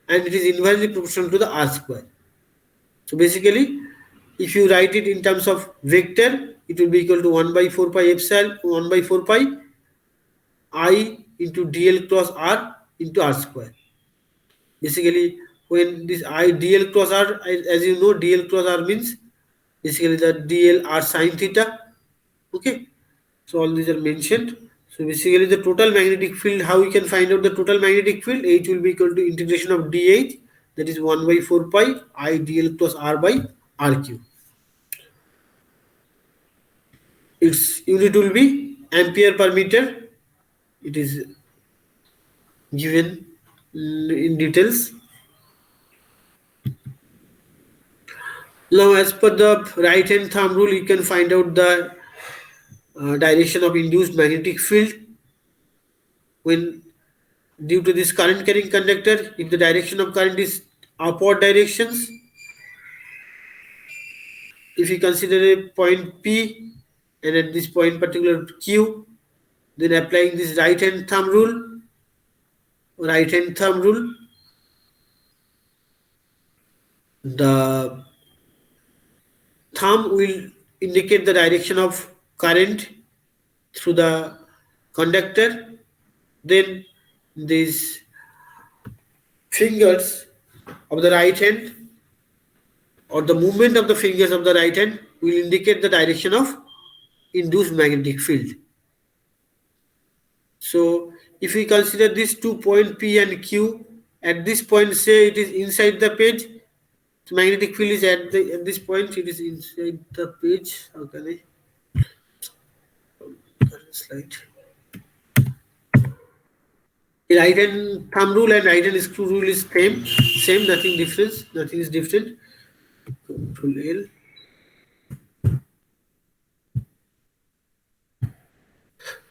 and it is inversely proportional to the r square. So basically, if you write it in terms of vector, it will be equal to 1 by 4 pi epsilon 1 by 4 pi I into dl cross r into r square. Basically, when this I dl cross r, as you know, dl cross r means basically the dl r sine theta. Okay, so all these are mentioned. So basically, the total magnetic field, how we can find out the total magnetic field? H will be equal to integration of dh, that is 1 by 4 pi I dl cross r by r cube. Its unit will be ampere per meter. It is given in details. Now, as per the right hand thumb rule, you can find out the direction of induced magnetic field when, due to this current carrying conductor, if the direction of current is upward directions. If you consider a point P and at this point particular Q, then applying this right hand thumb rule, the thumb will indicate the direction of current through the conductor. Then these fingers of the right hand, or the movement of the fingers of the right hand, will indicate the direction of induced magnetic field. So if we consider these 2 points P and Q, at this point say it is inside the page, So magnetic field is at this point. It is inside the page. How can I current slide? The right hand thumb rule and right hand screw rule is same. Nothing difference. Nothing is different. Control L.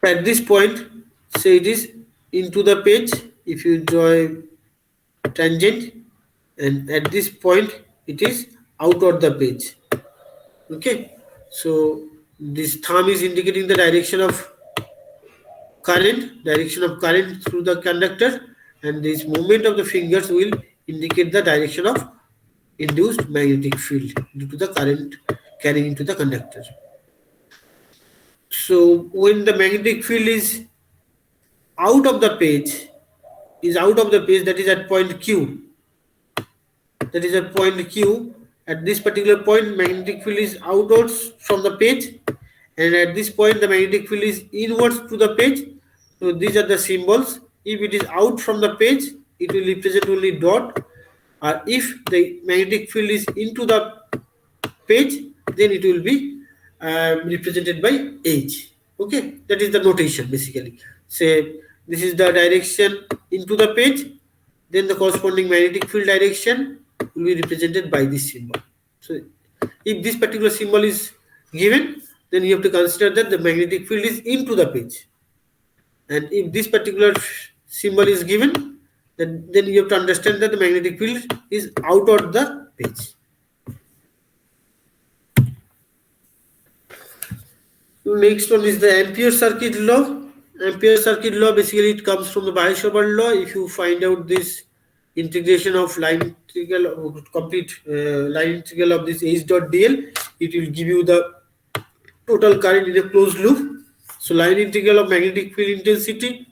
At this point, say it is into the page. If you draw a tangent, and at this point it is out of the page. Okay, so this thumb is indicating the direction of current through the conductor, and this movement of the fingers will indicate the direction of induced magnetic field due to the current carrying into the conductor. So when the magnetic field is out of the page, that is at point Q. That is at point Q. At this particular point, magnetic field is outwards from the page, and at this point, the magnetic field is inwards to the page. So these are the symbols. If it is out from the page, it will represent only dot. Or if the magnetic field is into the page, then it will be represented by H. Okay, that is the notation basically. Say this is the direction into the page, then the corresponding magnetic field direction will be represented by this symbol. So if this particular symbol is given, then you have to consider that the magnetic field is into the page. And if this particular symbol is given, then you have to understand that the magnetic field is out of the page. Next one is the Ampere circuit law. Ampere circuit law, basically it comes from the Biot-Savart law. If you find out this integration of line integral, complete line integral of this H dot dl, it will give you the total current in a closed loop. So line integral of magnetic field intensity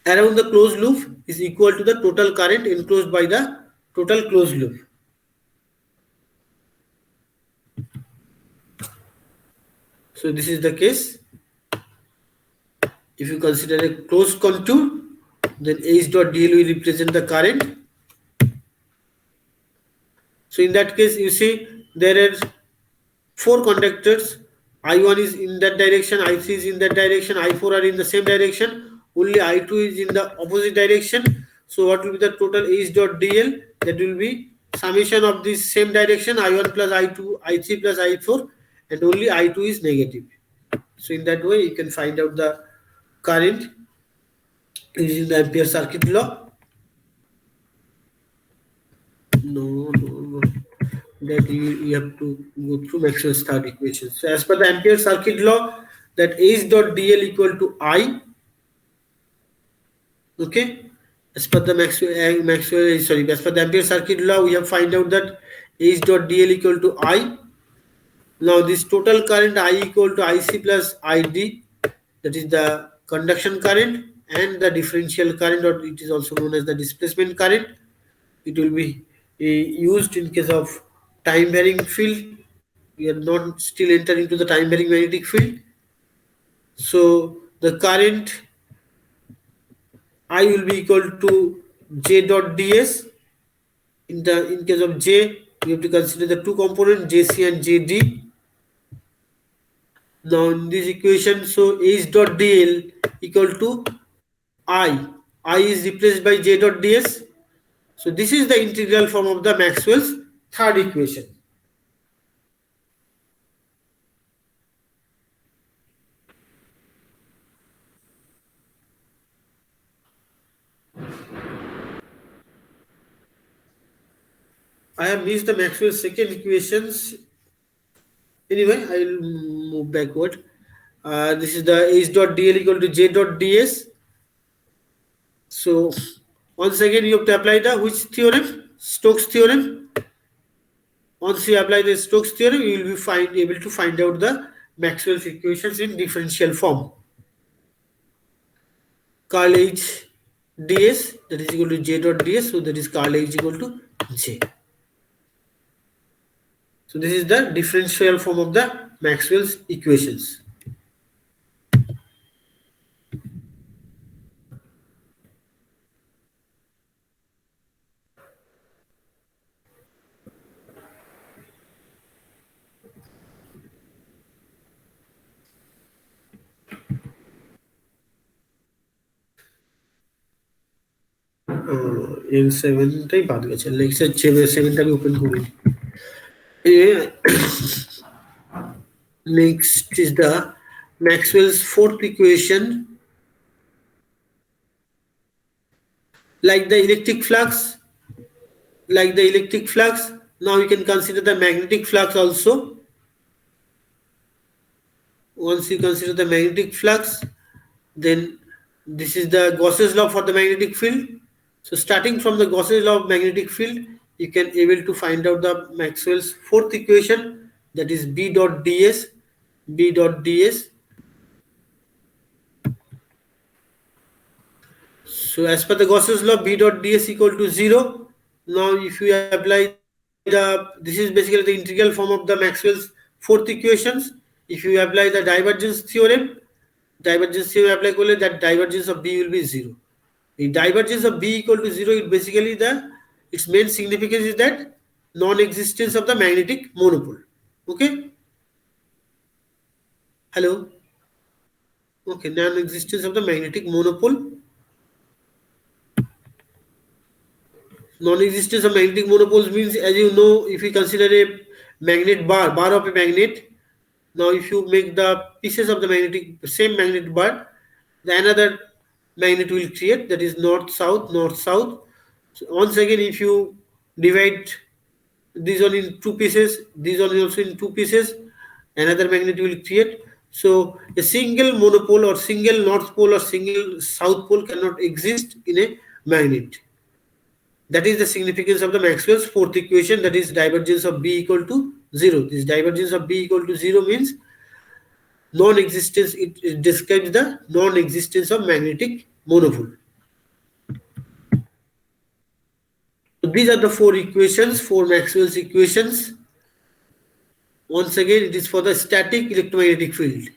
around the closed loop is equal to the total current enclosed by the total closed loop. So this is the case. If you consider a closed contour, then H dot dl will represent the current. So in that case, you see there are four conductors. I1 is in that direction, I3 is in that direction, I4 are in the same direction. Only I2 is in the opposite direction. So what will be the total H dot dl? That will be summation of this same direction, I1 plus I2, I3 plus I4, and only I2 is negative. So in that way, you can find out the current using the Ampere circuit law. No. That you have to go through Maxwell's third equation. So as per the Ampere circuit law, that H dot dl equal to I. Okay. As per the as per the Ampere circuit law, we have find out that H dot dl equal to I. Now this total current I equal to IC plus ID, that is the conduction current, and the differential current, or it is also known as the displacement current. It will be used in case of time varying field. We are not still entering into the time varying magnetic field. So the current I will be equal to J dot ds. In case of J, we have to consider the two components JC and JD. Now in this equation, so H dot dl equal to I is replaced by J dot ds. So this is the integral form of the Maxwell's third equation. I have missed the Maxwell's second equations. Anyway, I will move backward. This is the H dot dl equal to J dot ds. So once again, you have to apply the which theorem? Stokes theorem. Once you apply the Stokes theorem, you will be able to find out the Maxwell's equations in differential form. Curl H ds, that is equal to J dot ds. So that is curl H equal to J. So this is the differential form of the Maxwell's equations. এর সেভেনটাই বাদ গেছে, lecture সেভেনটা আমি open করি। Next is the Maxwell's fourth equation. Like the electric flux, now we can consider the magnetic flux also. Once you consider the magnetic flux, then this is the Gauss's law for the magnetic field. So starting from the Gauss's law of magnetic field, you can able to find out the Maxwell's fourth equation, that is B dot ds. B dot ds. So as per the Gauss's law, B dot ds equal to 0. Now if you apply this is basically the integral form of the Maxwell's fourth equations. If you apply the divergence theorem apply করলে, that divergence of B will be 0. The divergence of B equal to 0, it basically its main significance is that non-existence of the magnetic monopole. Okay? Hello? Okay, non-existence of the magnetic monopole. Non-existence of magnetic monopoles means, as you know, if you consider a magnet bar of a magnet, now if you make the pieces of the same magnet bar, the another magnet will create, that is north south. So once again, if you divide this one in two pieces, this one also in two pieces, another magnet will create. So a single monopole or single north pole or single south pole cannot exist in a magnet. That is the significance of the Maxwell's fourth equation, that is divergence of B equal to 0. This divergence of B equal to 0 means non-existence, it describes the non-existence of magnetic monopole. So these are the four Maxwell's equations. Once again, it is for the static electromagnetic field.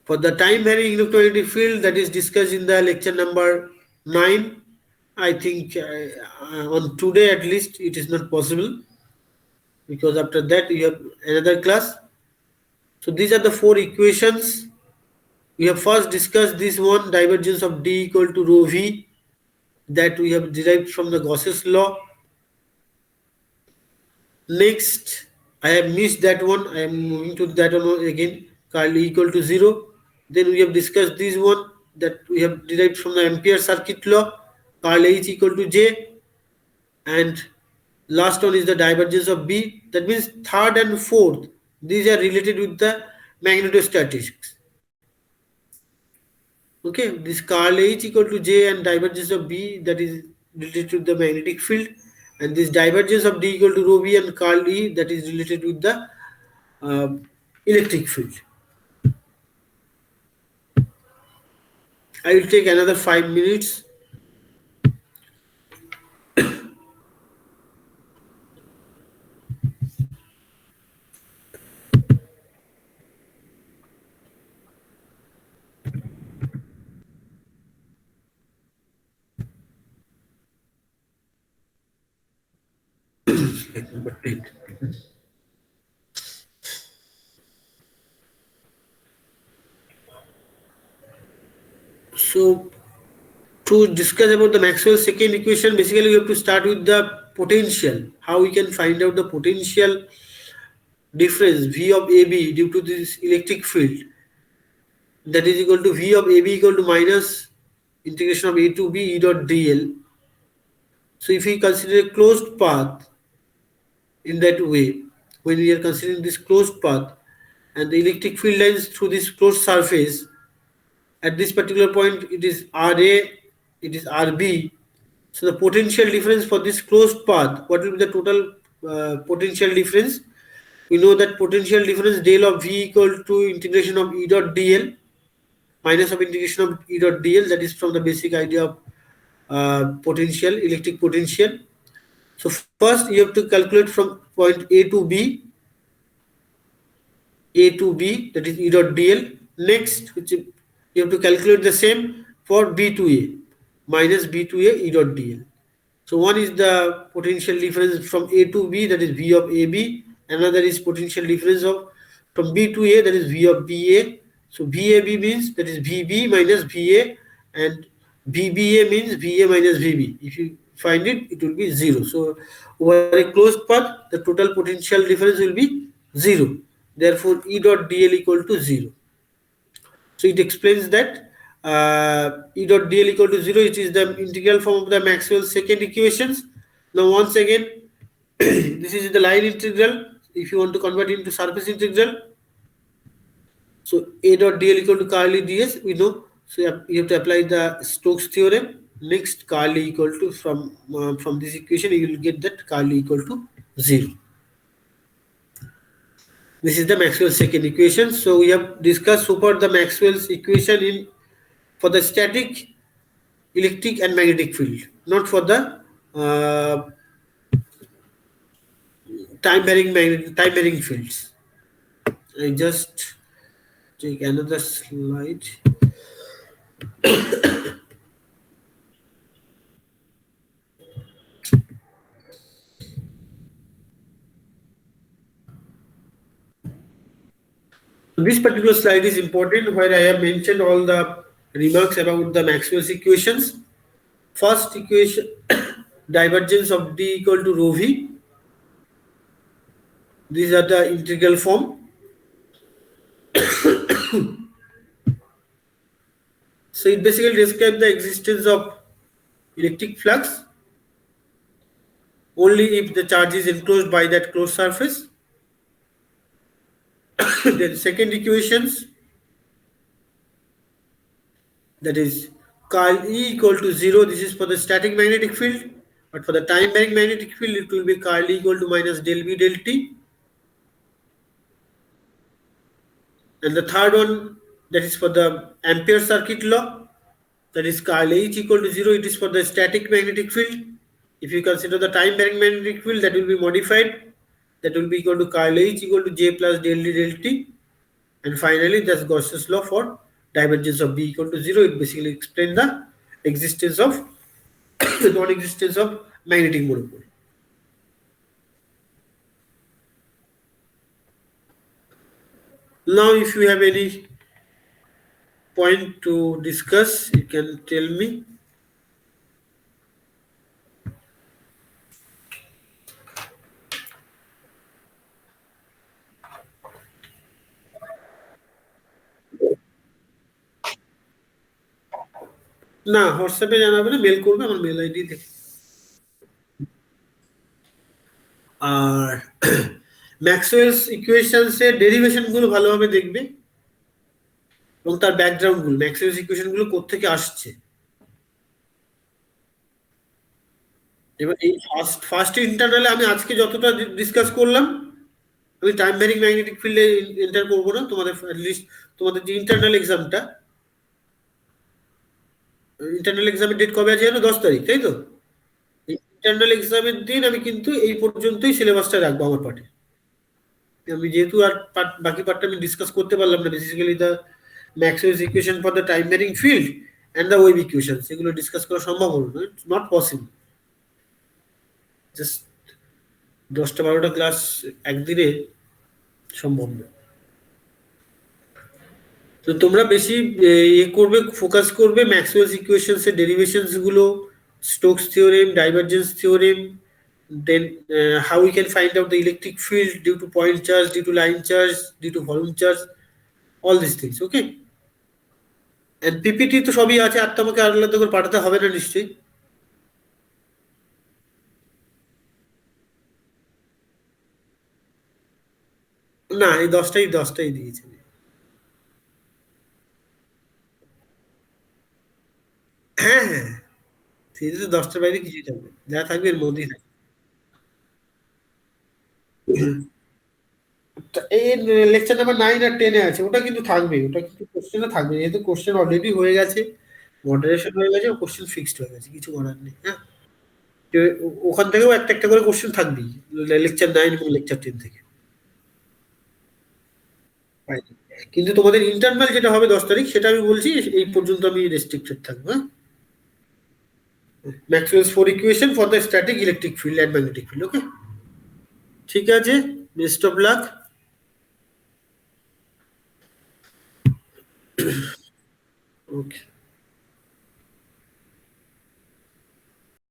For the time varying electromagnetic field, that is discussed in the lecture number 9. I think on today at least it is not possible, because after that you have another class. So these are the four equations. We have first discussed this one, divergence of D equal to rho V, that we have derived from the Gauss's law. Next, I have missed that one. I am moving to that one again. Curl E equal to 0. Then we have discussed this one, that we have derived from the Ampere circuit law. Curl H equal to J. And last one is the divergence of B. That means third and fourth, these are related with the magnetostatics. Okay, this Curl H equal to J and divergence of B, that is related to the magnetic field, and this divergence of D equal to rho V and Curl E, that is related with the electric field. I will take another 5 minutes. Number 10. So to discuss about the Maxwell's second equation, basically we have to start with the potential. How we can find out the potential difference V of AB due to this electric field, that is equal to V of AB equal to minus integration of A to B E dot dl. So if we consider a closed path in that way, when we are considering this closed path and the electric field lines through this closed surface, at this particular point it is RA, it is RB. So the potential difference for this closed path, what will be the total potential difference? We know that potential difference del of V equal to integration of E dot dl minus of integration of E dot dl, that is from the basic idea of potential, electric potential. So first you have to calculate from point A to B, that is E dot dl. Next, you have to calculate the same for B to A, minus B to A E dot dl. So one is the potential difference from A to B, that is V of AB. Another is potential difference of from B to A, that is V of BA. So VAB means that is VB minus VA, and VBA means VA minus VB. If you find it, it will be zero. So over a closed path, the total potential difference will be zero. Therefore, E dot dl equal to zero. So it explains that E dot dl equal to zero, which is the integral form of the Maxwell's second equations. Now once again, this is the line integral. If you want to convert it into surface integral, so A dot dl equal to Carly ds, we know. So you have to apply the Stokes theorem. Next, Carly equal to from this equation, you will get that Carly equal to zero. This is the Maxwell's second equation. So we have discussed so far the Maxwell's equation in for the static, electric, and magnetic field, not for the time varying fields. I just take another slide. This particular slide is important where I have mentioned all the remarks about the Maxwell's equations. First equation, divergence of D equal to rho V. These are the integral form. So it basically describes the existence of electric flux only if the charge is enclosed by that closed surface. Then second equations, that is curl E equal to zero. This is for the static magnetic field, but for the time varying magnetic field, it will be curl E equal to minus del V del T. And the third one, that is for the Ampere circuit law, that is curl H equal to zero. It is for the static magnetic field. If you consider the time varying magnetic field, that will be modified. That will be equal to curl H equal to J plus del D del T. And finally, that's Gauss's law for divergence of B equal to zero. It basically explains the existence of the non-existence of magnetic monopole. Now, if you have any point to discuss, you can tell me. না হোয়াটসঅ্যাপে জানাবে না, mail করবে, আমার mail ID দেখে। আর Maxwell's equations এর derivation গুলো ভালোভাবে দেখবে এবং তার ব্যাকগ্রাউন্ড গুলো, ম্যাক্সওয়েলস ইকুয়েশন গুলো কোত্থেকে আসছে। এবার এই ফার্স্ট ইন্টারনালে আমি আজকে যতটা ডিসকাস করলাম, আমি টাইম ভ্যারিং ম্যাগনেটিক ফিল্ডে এন্টার করবো না। তোমাদের লিস্ট, তোমাদের যে ইন্টারনাল এক্সামটা, ইন্টারনাল এক্সামের ডেট কবে আছে জানো? 10 তারিখ, তাই তো? ইন্টারনাল এক্সামের দিন আমি কিন্তু এই পর্যন্তই সিলেবাসটা রাখবো আমার পার্টে। আমি যেহেতু আর বাকি পার্টটা আমি ডিসকাস করতে পারলাম না, basically the Maxwell's equation for the time varying field and the wave equation, সেগুলো ডিসকাস করা সম্ভব হলো না। It's not possible. জাস্ট 10টা-12টা ক্লাস একদিনে সম্ভব না। তো তোমরা বেশি ইয়ে করবে, ফোকাস করবে ম্যাক্সওয়েলস ইকুয়েশনস এর ডেরিভেশনস গুলো, Stokes theorem, divergence theorem, then how we can find out the electric field due to point charge, due to line charge, due to volume charge, all these things. Okay, and PPT তো সবই আছে, আর তোমাকে আলাদা করে পাঠাতে হবে না নিশ্চয়ই। না, এই 10টাই দিয়েছে। হ্যাঁ হ্যাঁ, থিওরি তো 10টার বাইরে কিছুই থাকবে, যা থাকবে এর মধ্যেই থাকবে। এই লেকচার নাম্বার 9 আর 10 এ আছে, ওটা কিন্তু থাকবে, ওটা কিন্তু কোশ্চেনে থাকবে, যেহেতু কোশ্চেন অলরেডি হয়ে গেছে, মডারেশন হয়ে গেছে, কোশ্চেন ফিক্সড হয়ে গেছে, কিছু করার নেই। হ্যাঁ, ওখান থেকেও একটা একটা করে কোশ্চেন থাকবেই, লেকচার 9 এবং লেকচার 10 থেকে। কিন্তু তোমাদের ইন্টারনাল যেটা হবে 10 তারিখ, সেটা আমি বলছি এই পর্যন্ত আমি রেস্ট্রিক্টেড থাকবো। হ্যাঁ, Maxwell's four equation for the static, electric field and magnetic field. Okay, ঠিক আছে, বেস্ট অফ লাক। ওকে।